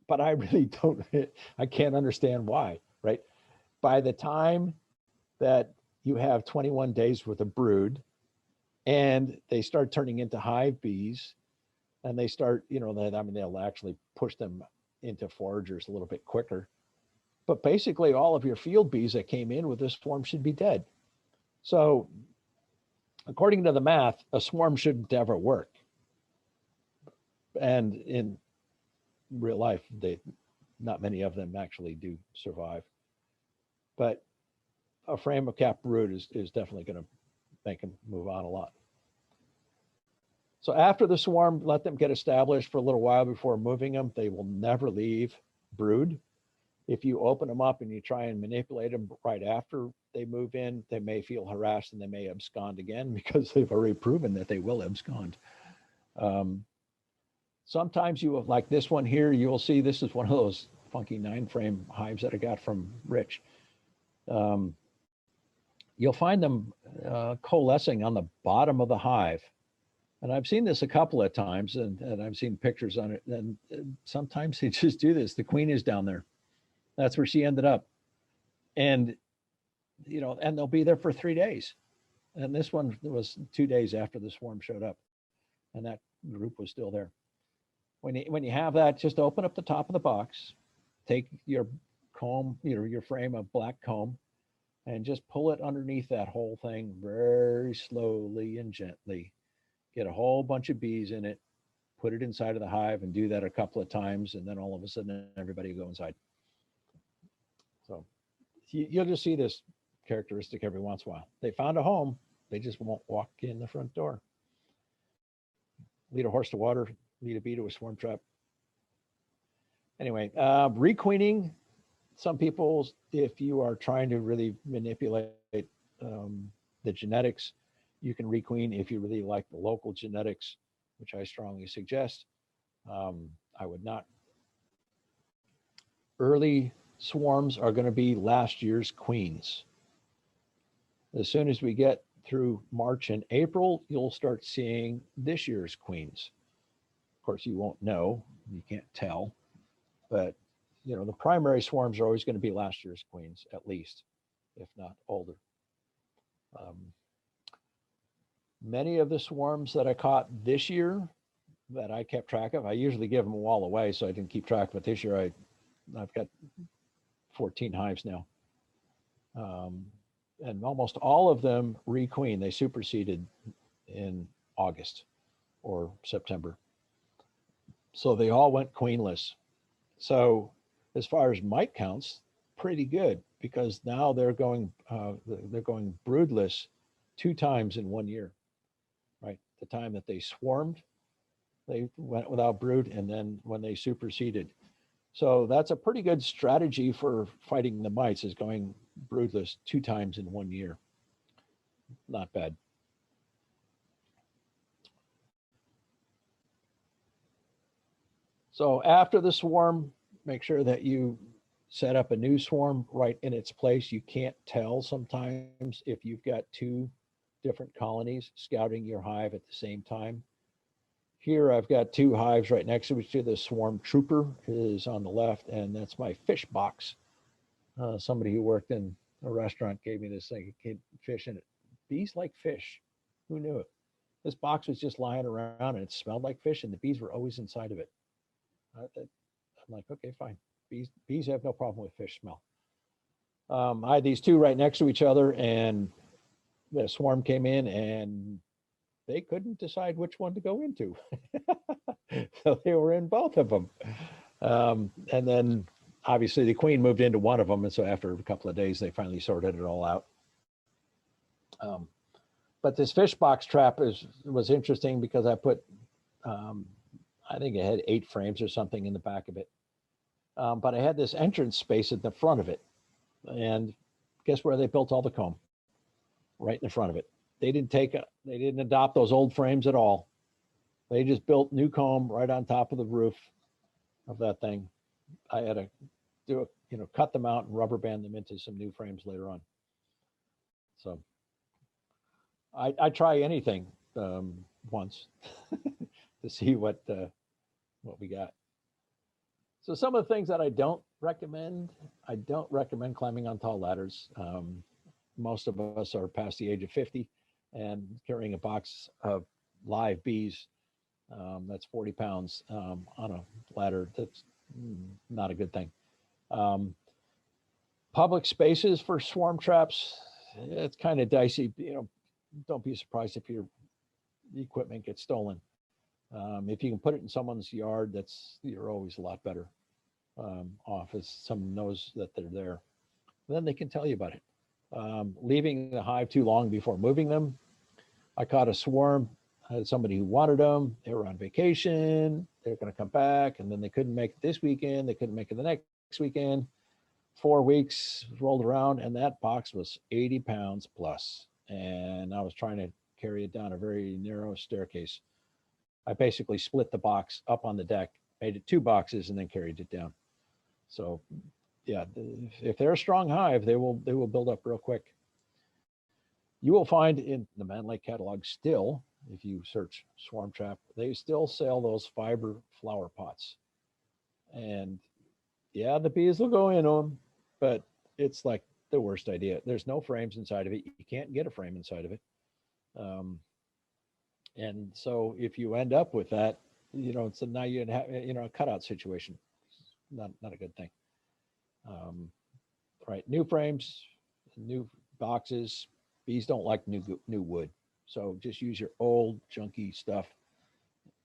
but I really don't, I can't understand why, right? By the time that you have 21 days worth of brood and they start turning into hive bees and they start, they'll actually push them into foragers a little bit quicker. But basically all of your field bees that came in with this swarm should be dead. So according to the math, a swarm shouldn't ever work. And in real life, not many of them actually do survive. But a frame of capped brood is definitely going to make them move on a lot. So after the swarm, let them get established for a little while before moving them. They will never leave brood. If you open them up and you try and manipulate them right after they move in, they may feel harassed and they may abscond again because they've already proven that they will abscond. Sometimes you, like this one here, you will see this is one of those funky 9-frame hives that I got from Rich. You'll find them coalescing on the bottom of the hive. And I've seen this a couple of times and I've seen pictures on it. And sometimes they just do this. The queen is down there. That's where she ended up. And, and they'll be there for 3 days. And this one was 2 days after the swarm showed up. And that group was still there. When you have that, just open up the top of the box, take your comb, your frame of black comb, and just pull it underneath that whole thing very slowly and gently. Get a whole bunch of bees in it, put it inside of the hive, and do that a couple of times, and then all of a sudden everybody will go inside. So you'll just see this characteristic every once in a while. They found a home, they just won't walk in the front door. Lead a horse to water, lead a bee to a swarm trap. Anyway, requeening. Some people, if you are trying to really manipulate the genetics, you can requeen if you really like the local genetics, which I strongly suggest. I would not. Early swarms are going to be last year's queens. As soon as we get through March and April, you'll start seeing this year's queens. Of course, you won't know, you can't tell, but the primary swarms are always going to be last year's queens, at least, if not older. Many of the swarms that I caught this year that I kept track of, I usually give them all away, so I didn't keep track, but this year I've got 14 hives now. And almost all of them requeen. They superseded in August or September. So they all went queenless. So as far as mite counts, pretty good, because now they're going broodless 2 times in 1 year, right? The time that they swarmed, they went without brood, and then when they superseded. So that's a pretty good strategy for fighting the mites, is going broodless 2 times in 1 year. Not bad. So after the swarm, make sure that you set up a new swarm right in its place. You can't tell sometimes if you've got 2 different colonies scouting your hive at the same time. Here I've got 2 hives right next to each other. The swarm trooper is on the left, and that's my fish box. Somebody who worked in a restaurant gave me this thing, it had fish in it. Bees like fish. Who knew it? This box was just lying around and it smelled like fish, and the bees were always inside of it. I'm like, okay, fine. Bees have no problem with fish smell. I had these 2 right next to each other, and the swarm came in and they couldn't decide which one to go into. So they were in both of them. And then obviously the queen moved into one of them. And so after a couple of days, they finally sorted it all out. But this fish box trap was interesting because I put, I think it had 8 frames or something in the back of it. But I had this entrance space at the front of it. And guess where they built all the comb? Right in the front of it. They didn't adopt those old frames at all. They just built new comb right on top of the roof of that thing. I had to do it, cut them out and rubber band them into some new frames later on. So I try anything once to see what we got. So some of the things that I don't recommend climbing on tall ladders. Most of us are past the age of 50, and carrying a box of live bees that's 40 pounds on a ladder, that's not a good thing. Public spaces for swarm traps, it's kind of dicey. Don't be surprised if your equipment gets stolen. If you can put it in someone's yard, you're always a lot better off, as someone knows that they're there. Then they can tell you about it. Leaving the hive too long before moving them. I caught a swarm. I had somebody who wanted them. They were on vacation. They're going to come back, and then they couldn't make it this weekend. They couldn't make it the next weekend. 4 weeks rolled around, and that box was 80 pounds plus. And I was trying to carry it down a very narrow staircase. I basically split the box up on the deck, made it 2 boxes, and then carried it down. So yeah, if they're a strong hive, they will build up real quick. You will find in the Man Lake catalog still, if you search swarm trap, they still sell those fiber flower pots. And yeah, the bees will go in them, but it's like the worst idea. There's no frames inside of it. You can't get a frame inside of it. And so if you end up with that, so now you have, a cutout situation. Not a good thing. Right, new frames, new boxes. Bees don't like new wood, so just use your old junky stuff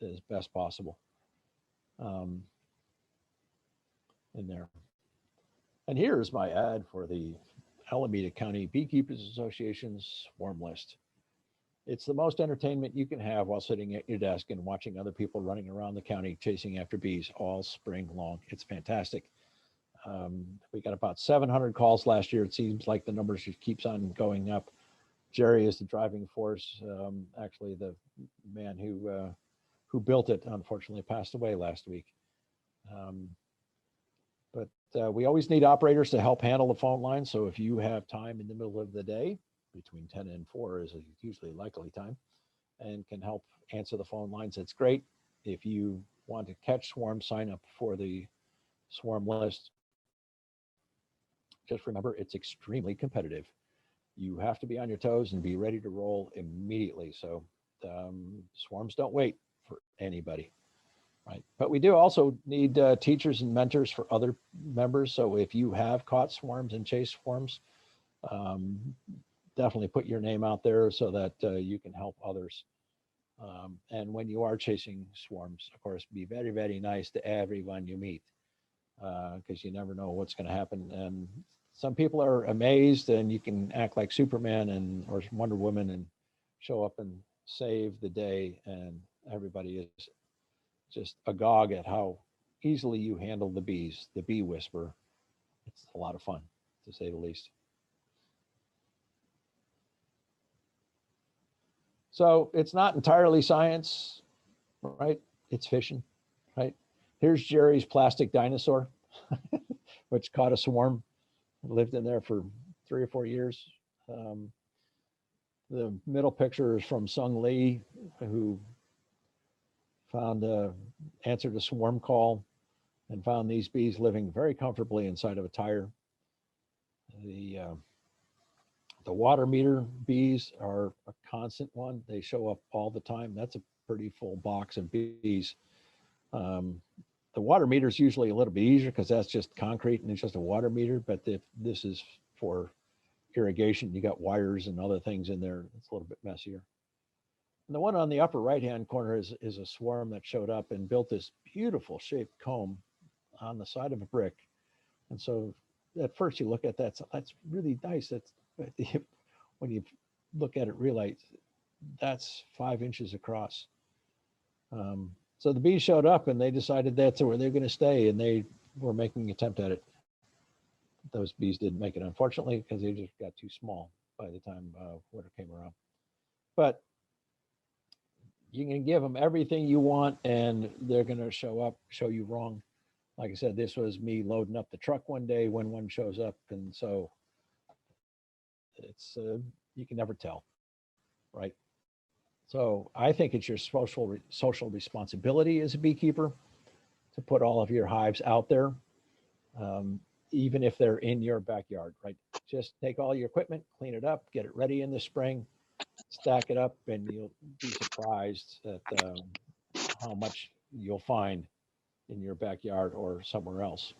as best possible in there. And here's my ad for the Alameda County Beekeepers Association's swarm list. It's the most entertainment you can have while sitting at your desk and watching other people running around the county chasing after bees all spring long. It's fantastic. We got about 700 calls last year. It seems like the numbers just keeps on going up. Jerry is the driving force. Actually, the man who built it unfortunately passed away last week. But we always need operators to help handle the phone line. So if you have time in the middle of the day, between 10 and 4 is usually likely time, and can help answer the phone lines, it's great. If you want to catch swarms, sign up for the swarm list. Just remember, it's extremely competitive. You have to be on your toes and be ready to roll immediately. So swarms don't wait for anybody, right? But we do also need teachers and mentors for other members. So if you have caught swarms and chased swarms, definitely put your name out there so that you can help others. And when you are chasing swarms, of course, be very, very nice to everyone you meet, because you never know what's going to happen. And some people are amazed, and you can act like Superman or Wonder Woman and show up and save the day, and everybody is just agog at how easily you handle the bees, the bee whisperer. It's a lot of fun, to say the least. So it's not entirely science, right? It's fishing, right? Here's Jerry's plastic dinosaur, which caught a swarm, lived in there for 3 or 4 years. The middle picture is from Sung Lee, who answered a swarm call and found these bees living very comfortably inside of a tire. The water meter bees are a constant one. They show up all the time. That's a pretty full box of bees. The water meter is usually a little bit easier because that's just concrete and it's just a water meter. But if this is for irrigation, you got wires and other things in there, it's a little bit messier. And the one on the upper right-hand corner is a swarm that showed up and built this beautiful shaped comb on the side of a brick And so at first you look at that, so that's really nice. That's when you look at it, realize that's 5 inches across. So the bees showed up and they decided that's where they're going to stay, and they were making an attempt at it. Those bees didn't make it, unfortunately, because they just got too small by the time winter came around. But you can give them everything you want and they're going to show you wrong. Like I said, this was me loading up the truck one day when one shows up. And so it's, you can never tell, right? So I think it's your social responsibility as a beekeeper to put all of your hives out there, even if they're in your backyard, right? Just take all your equipment, clean it up, get it ready in the spring, stack it up, and you'll be surprised at how much you'll find in your backyard or somewhere else.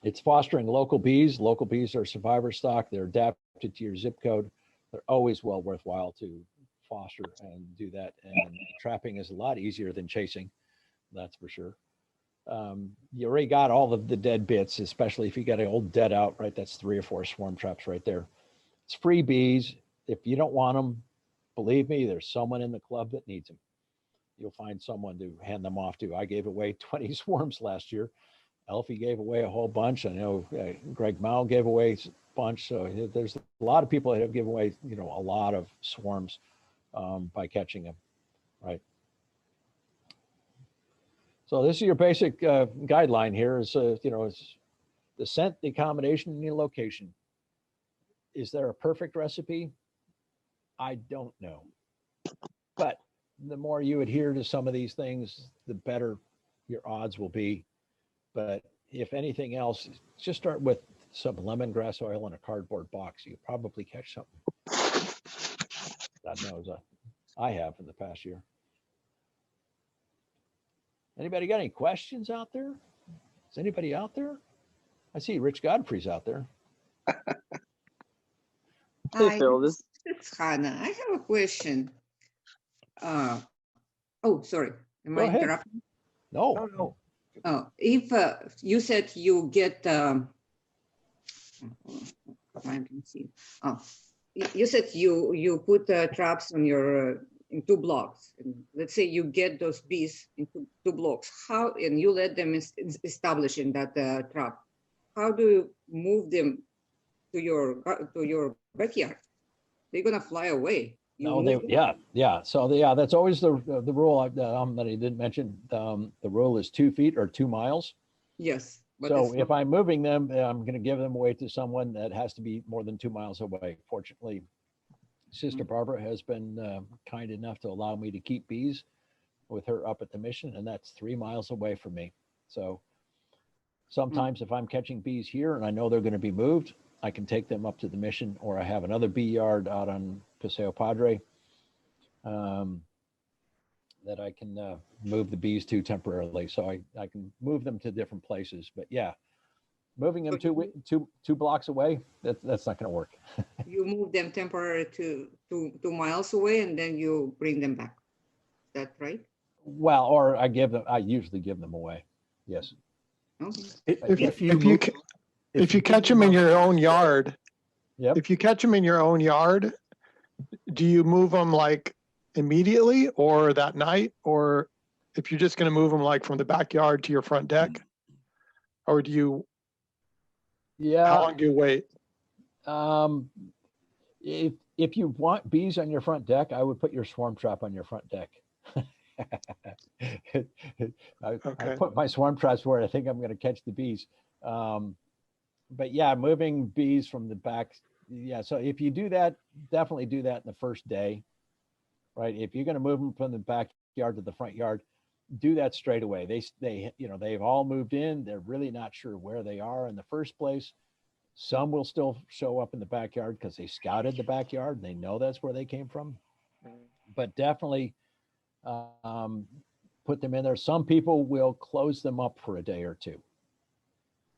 It's fostering local bees. Local bees are survivor stock. They're adapted to your zip code. They're always well worthwhile to foster and do that. And trapping is a lot easier than chasing, that's for sure. You already got all of the dead bits, especially if you got an old dead out, right? That's 3 or 4 swarm traps right there. It's free bees. If you don't want them, believe me, there's someone in the club that needs them. You'll find someone to hand them off to. I gave away 20 swarms last year. Elfie gave away a whole bunch. I know Greg Mao gave away a bunch. So there's a lot of people that have given away, a lot of swarms by catching them, right? So this is your basic guideline here is, it's the scent, the accommodation, and the location. Is there a perfect recipe? I don't know. But the more you adhere to some of these things, the better your odds will be. But if anything else, just start with some lemongrass oil in a cardboard box. You probably catch something. God knows, I have in the past year. Anybody got any questions out there? Is anybody out there? I see Rich Godfrey's out there. Hey, Hi, Phil, this it's Hannah. I have a question. Oh, sorry. Am Go I ahead. interrupting? No. Oh, if you said you get, I can see. Oh, you said you put traps on your in 2 blocks. And let's say you get those bees into 2 blocks. How and you let them establish in that trap. How do you move them to your backyard? They're gonna fly away. No, yeah. So that's always the rule that I didn't mention. The rule is 2 feet or 2 miles. Yes. But So if I'm moving them, I'm going to give them away to someone that has to be more than 2 miles away. Fortunately, Sister Barbara has been kind enough to allow me to keep bees with her up at the mission, and that's 3 miles away from me. So sometimes if I'm catching bees here and I know they're going to be moved, I can take them up to the mission, or I have another bee yard out on Paseo Padre that I can move the bees to temporarily. So I can move them to different places. But yeah, moving them two blocks away, that's not going to work. You move them temporarily to 2 miles away, and then you bring them back. Is that right? Well, or I usually give them away. Yes. Okay. If you catch them in your own yard, Yep. if you catch them in your own yard, do you move them like immediately or that night? Or if you're just going to move them like from the backyard to your front deck? Or do you, how long do you wait? If you want bees on your front deck, I would put your swarm trap on your front deck. I put my swarm traps where I think I'm going to catch the bees. But yeah, moving bees from the back. Yeah. So if you do that, definitely do that in the first day, right? If you're going to move them from the backyard to the front yard, do that straight away. They've all moved in. They're really not sure where they are in the first place. Some will still show up in the backyard because they scouted the backyard. They know that's where they came from, but definitely put them in there. Some people will close them up for a day or two.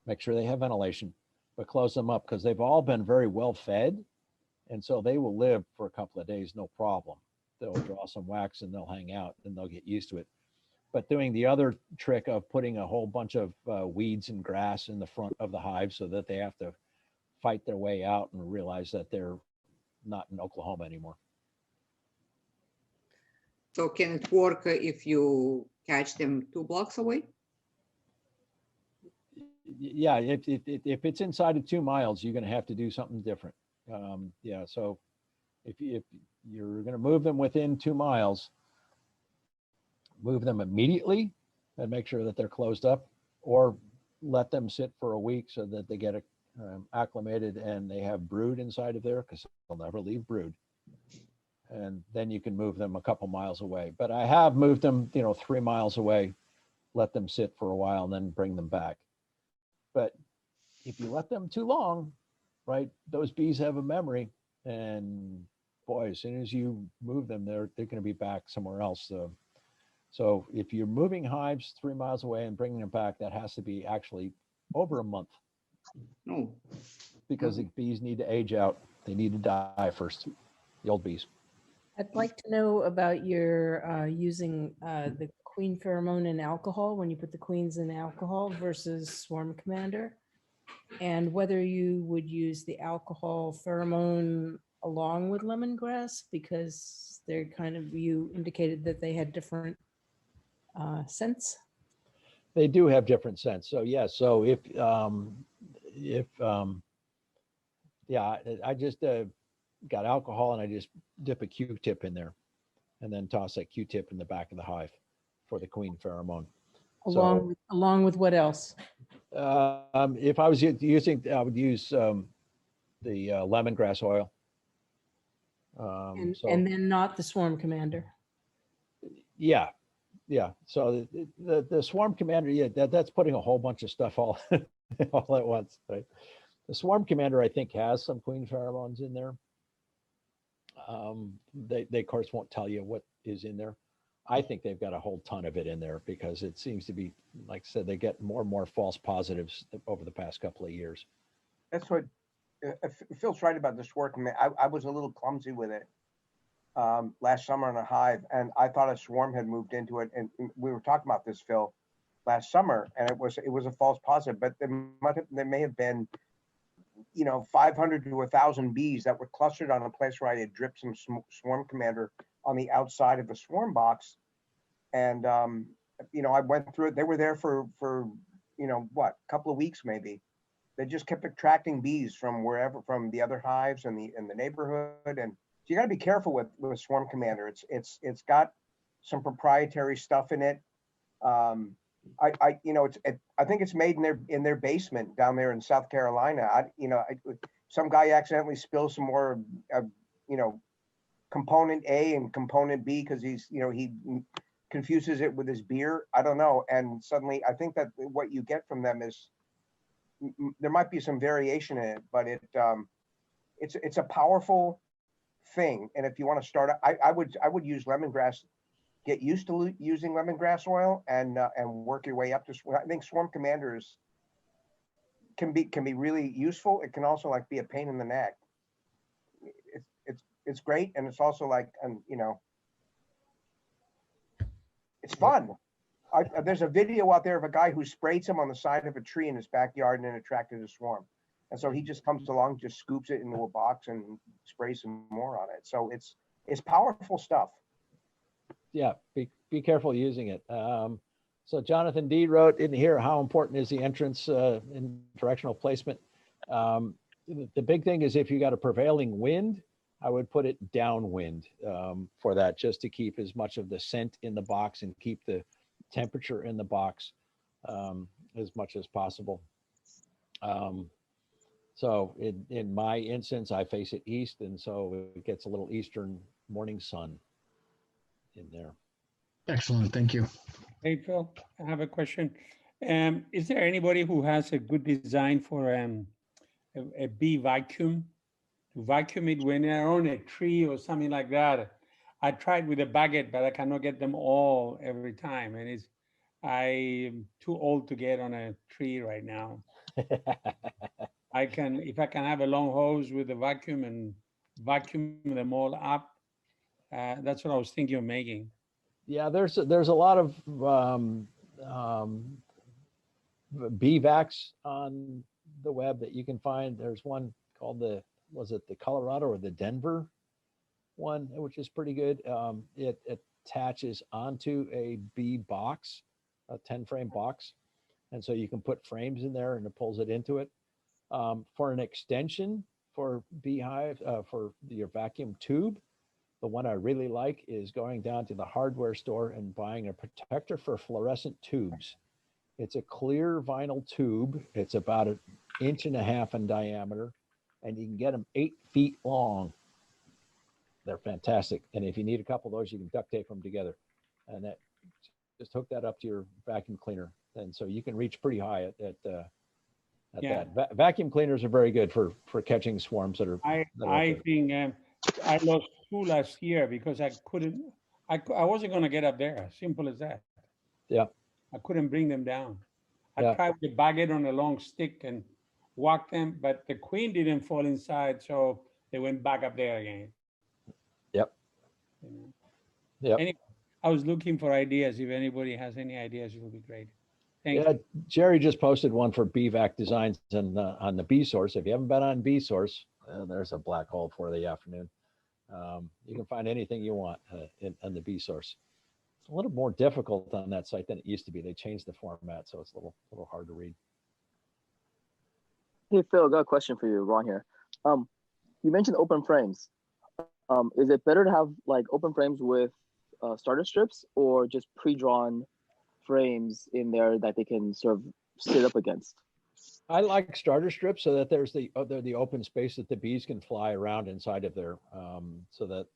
Make sure they have ventilation, but close them up because they've all been very well fed. And so they will live for a couple of days, no problem. They'll draw some wax and they'll hang out and they'll get used to it. But doing the other trick of putting a whole bunch of weeds and grass in the front of the hive so that they have to fight their way out and realize that they're not in Oklahoma anymore. So can it work if you catch them 2 blocks away? Yeah, if it's inside of 2 miles, you're going to have to do something different. Yeah, so if you're going to move them within 2 miles, move them immediately and make sure that they're closed up, or let them sit for a week so that they get acclimated and they have brood inside of there, because they'll never leave brood. And then you can move them a couple miles away. But I have moved them, 3 miles away, let them sit for a while and then bring them back. But if you let them too long, right, those bees have a memory, and boy, as soon as you move them, they're going to be back somewhere else. So if you're moving hives 3 miles away and bringing them back, that has to be actually over a month, No. because the bees need to age out. They need to die first, the old bees. I'd like to know about your using the queen pheromone in alcohol, when you put the queens in alcohol versus swarm commander, and whether you would use the alcohol pheromone along with lemongrass, because they're kind of, you indicated that they had different scents. They do have different scents. So yeah, so if yeah, I just got alcohol and I just dip a Q-tip in there and then toss that Q-tip in the back of the hive for the queen pheromone. Along with what else? If I was using, I would use the lemongrass oil. And then not the swarm commander. Yeah. So the swarm commander, yeah, that's putting a whole bunch of stuff all all at once, right? The swarm commander, I think, has some queen pheromones in there. They of course won't tell you what is in there. I think they've got a whole ton of it in there, because it seems to be, like I said, they get more and more false positives over the past couple of years. That's what Phil's right about this work. I was a little clumsy with it last summer on a hive, and I thought a swarm had moved into it. And we were talking about this, Phil, last summer, and it was a false positive. But there may have been, 500 to 1,000 bees that were clustered on a place where I had dripped some swarm commander on the outside of the swarm box. And, I went through it. They were there for a couple of weeks, maybe. They just kept attracting bees from wherever, from the other hives in the neighborhood. And so you got to be careful with swarm commander. It's got some proprietary stuff in it. I think it's made in their basement down there in South Carolina. Some guy accidentally spills some more, component A and component B, because he confuses it with his beer. I don't know. And suddenly I think that what you get from them is, there might be some variation in it, but it's a powerful thing. And if you want to start, I would use lemongrass. Get used to using lemongrass oil and work your way up to. I think swarm commanders can be really useful. It can also be a pain in the neck. It's great, and it's also it's fun. There's a video out there of a guy who sprayed some on the side of a tree in his backyard, and then attracted a swarm. And so he just comes along, just scoops it into a box and sprays some more on it. So it's powerful stuff. Yeah, be careful using it. So Jonathan D wrote in here, how important is the entrance in directional placement? The big thing is, if you got a prevailing wind, I would put it downwind for that, just to keep as much of the scent in the box and keep the temperature in the box as much as possible. So in my instance, I face it east, and so it gets a little eastern morning sun in there. Excellent, thank you. Hey, Phil, I have a question. Is there anybody who has a good design for a bee vacuum? To vacuum it when they're on a tree or something like that. I tried with a baguette, but I cannot get them all every time. And I'm too old to get on a tree right now. If I can have a long hose with a vacuum and vacuum them all up, that's what I was thinking of making. Yeah, there's a lot of beeswax on the web that you can find. There's one called was it the Colorado or the Denver one, which is pretty good. It attaches onto a bee box, a 10 frame box. And so you can put frames in there and it pulls it into it. For an extension for beehive, for your vacuum tube, the one I really like is going down to the hardware store and buying a protector for fluorescent tubes. It's a clear vinyl tube. It's about 1.5 inches in diameter, and you can get them 8 feet long. They're fantastic. And if you need a couple of those, you can duct tape them together, and that just hook that up to your vacuum cleaner. And so you can reach pretty high at Yeah. that. Vacuum cleaners are very good for catching swarms that are. I think I lost 2 last year because I couldn't. I wasn't going to get up there. Simple as that. Yeah. I couldn't bring them down. I Yeah. tried to bag it on a long stick and walk them, but the queen didn't fall inside, so they went back up there again. Yep. You know? Yep. Anyway, I was looking for ideas. If anybody has any ideas, it would be great. Thank Yeah, you. Jerry just posted one for BVAC Designs and on the B Source. If you haven't been on B Source, there's a black hole for the afternoon. You can find anything you want in the B Source. It's a little more difficult on that site than it used to be. They changed the format, so it's a little hard to read. Hey Phil, I got a question for you, Ron here. You mentioned open frames. Is it better to have like open frames with starter strips or just pre-drawn frames in there that they can sort of sit up against? I like starter strips so that there's the open space that the bees can fly around inside of there, so that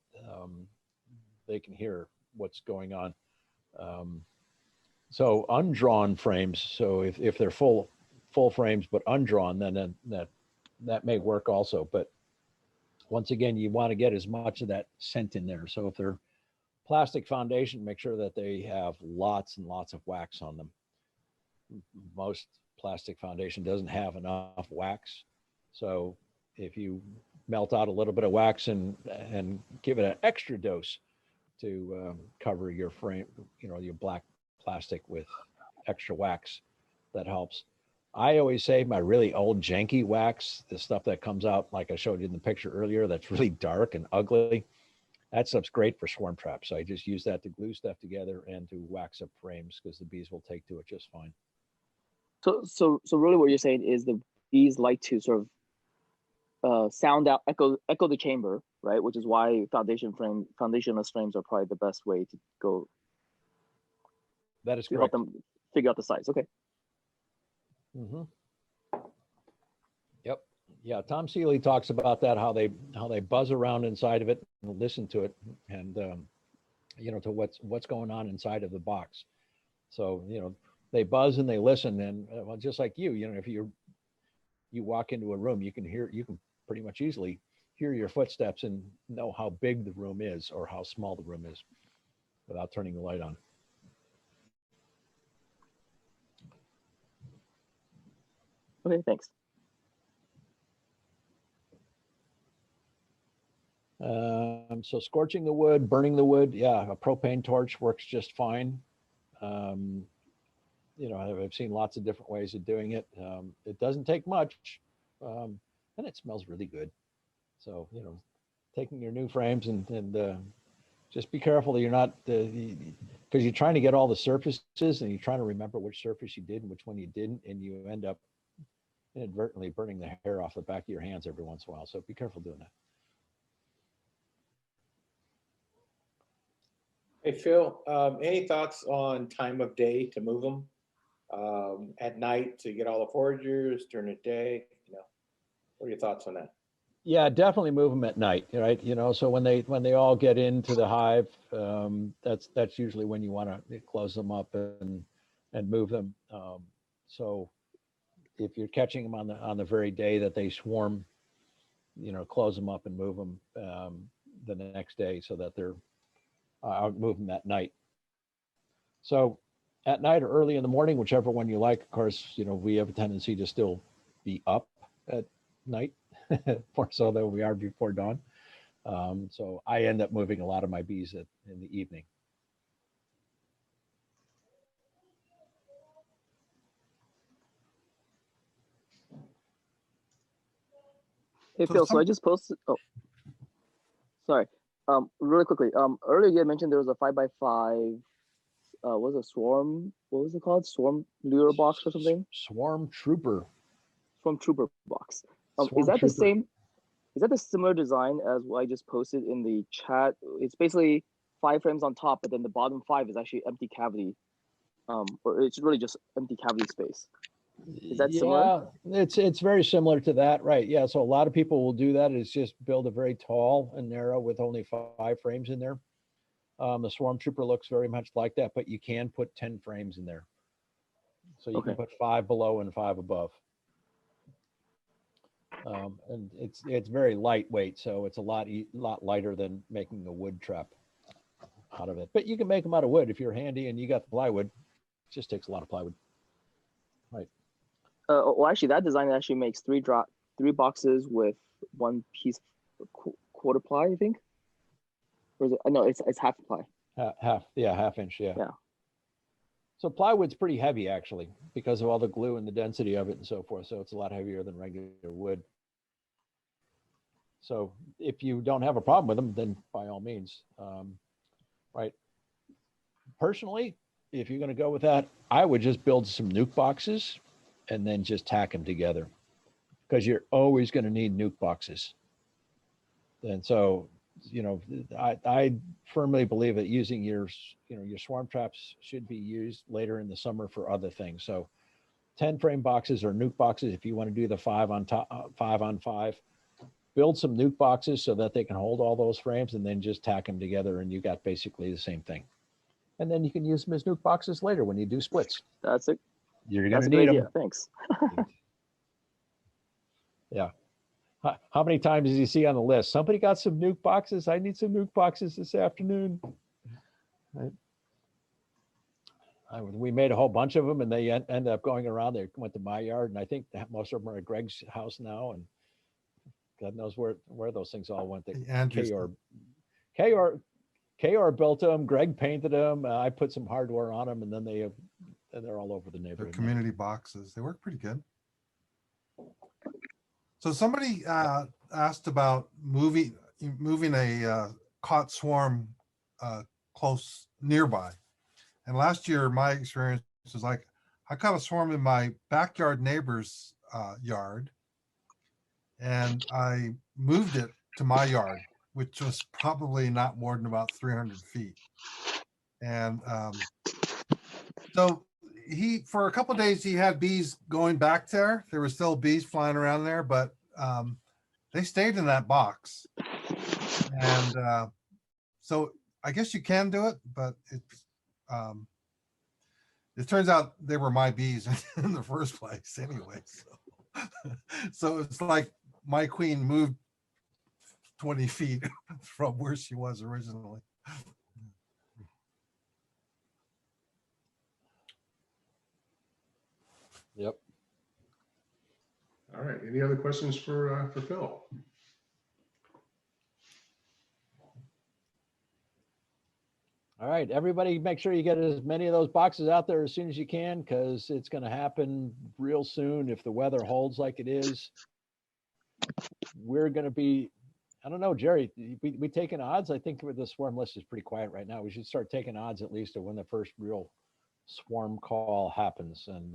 they can hear what's going on. So undrawn frames. So if they're full frames but undrawn, then that may work also. But once again, you want to get as much of that scent in there. So if they're plastic foundation, make sure that they have lots and lots of wax on them. Most plastic foundation doesn't have enough wax. So if you melt out a little bit of wax and give it an extra dose to cover your frame, your black plastic with extra wax, that helps. I always say my really old janky wax, the stuff that comes out like I showed you in the picture earlier, that's really dark and ugly. That stuff's great for swarm traps. So I just use that to glue stuff together and to wax up frames because the bees will take to it just fine. So really what you're saying is the bees like to sort of sound out, echo the chamber, right? Which is why foundationless frames are probably the best way to go. That is to correct. help them figure out the size. Okay. Mm-hmm. Yep. Yeah. Tom Seeley talks about that, how they buzz around inside of it and listen to it, and to what's going on inside of the box. So they buzz and they listen, and well, just like if you walk into a room, you can pretty much easily hear your footsteps and know how big the room is or how small the room is without turning the light on. Okay, thanks. So scorching the wood, burning the wood, yeah, a propane torch works just fine. I've seen lots of different ways of doing it. It doesn't take much, and it smells really good. So, taking your new frames and just be careful that you're not, because you're trying to get all the surfaces and you're trying to remember which surface you did and which one you didn't, and you end up inadvertently burning the hair off the back of your hands every once in a while. So be careful doing that. Hey, Phil, any thoughts on time of day to move them? At night to get all the foragers, during the day? What are your thoughts on that? Yeah, definitely move them at night, right? So when they all get into the hive, that's usually when you want to close them up and move them. So if you're catching them on the very day that they swarm, close them up and move them the next day so that they're I'll move them at night. So at night or early in the morning, whichever one you like. Of course, we have a tendency to still be up at night more so than we are before dawn. So I end up moving a lot of my bees in the evening. Hey So Phil, so I some- just posted. Oh, sorry. Really quickly. Earlier you had mentioned there was a 5x5. Was it swarm? What was it called? Swarm lure box or something? Swarm Trooper. Swarm trooper box. Swarm Is that the Trooper. same? Is that the similar design as what I just posted in the chat? It's basically 5 frames on top, but then the bottom 5 is actually empty cavity. Or it's really just empty cavity space. Is that similar? Yeah, it's very similar to that, right? Yeah, so a lot of people will do that is just build a very tall and narrow with only 5 frames in there. The Swarm Trooper looks very much like that, but you can put 10 frames in there. So you can Okay. put 5 below and 5 above. And it's very lightweight, so it's a lot lighter than making a wood trap out of it. But you can make them out of wood if you're handy and you got the plywood. It just takes a lot of plywood. Right. Well, actually, that design actually makes 3 boxes with 1 piece of quarter ply, I think. Or is it? No, it's half ply. Half inch, yeah. Yeah. So plywood's pretty heavy actually because of all the glue and the density of it and so forth. So it's a lot heavier than regular wood. So if you don't have a problem with them, then by all means, right. Personally, if you're going to go with that, I would just build some Nuke boxes and then just tack them together because you're always going to need Nuke boxes. And so, you know, I firmly believe that using your swarm traps should be used later in the summer for other things. So 10 frame boxes or Nuke boxes, if you want to do the 5 on top, 5 on 5, build some Nuke boxes so that they can hold all those frames and then just tack them together and you got basically the same thing. And then you can use them as Nuke boxes later when you do splits. That's it. You're That's going a to good need idea. them. Thanks. Yeah. How many times did you see on the list? Somebody got some Nuke boxes. I need some Nuke boxes this afternoon. Right. We made a whole bunch of them and they ended up going around. They went to my yard and I think that most of them are at Greg's house now. And God knows where those things all went. KR built them. Greg painted them. I put some hardware on them and then they're all over the They're neighborhood. community boxes. They work pretty good. So somebody asked about moving a caught swarm close nearby. And last year, my experience was like, I caught a swarm in my backyard neighbor's yard, and I moved it to my yard, which was probably not more than about 300 feet. And so for a couple of days, he had bees going back there. There were still bees flying around there, but they stayed in that box. And so I guess you can do it, but it turns out they were my bees in the first place anyway. So it's like my queen moved 20 feet from where she was originally. Yep. All right. Any other questions for Phil? All right, everybody, make sure you get as many of those boxes out there as soon as you can, because it's going to happen real soon. If the weather holds like it is, we're going to be, I don't know, Jerry, we taking odds? I think the swarm list is pretty quiet right now. We should start taking odds at least of when the first real swarm call happens. And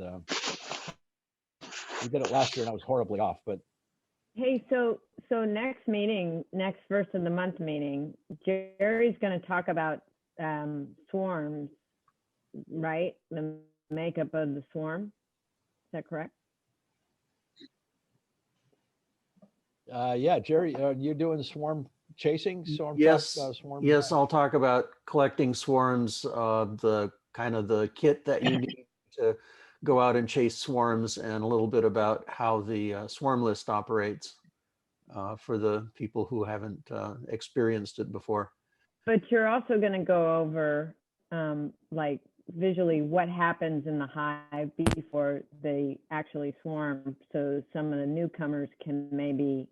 we did it last year and I was horribly off, but. Hey, so next meeting, next first of the month meeting, Jerry's going to talk about swarms, right? The makeup of the swarm. Is that correct? Yeah, Jerry, you're doing swarm chasing? Yes, swarm yes, I'll talk about collecting swarms, the kind of the kit that you need to go out and chase swarms, and a little bit about how the swarm list operates for the people who haven't experienced it before. But you're also going to go over like visually what happens in the hive before they actually swarm, so some of the newcomers can maybe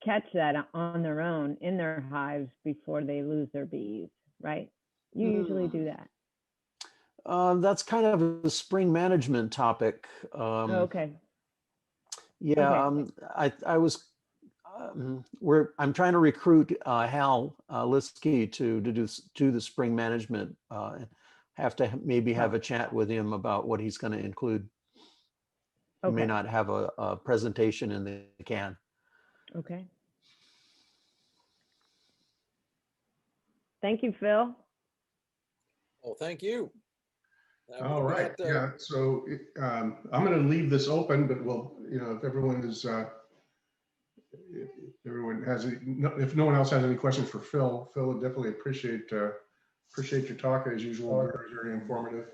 catch that on their own in their hives before they lose their bees, right? You usually do that. That's kind of a spring management topic. Okay. Yeah, Okay. I was I'm trying to recruit Hal Liskey to do the spring management. Have to maybe have a chat with him about what he's going to include. He may Okay. not have a presentation in the can. Okay. Thank you, Phil. Well, thank you. All right, yeah, so I'm going to leave this open, but we'll, if everyone is, if everyone has, if no one else has any questions for Phil, Phil would definitely appreciate your talk as usual, very, very informative.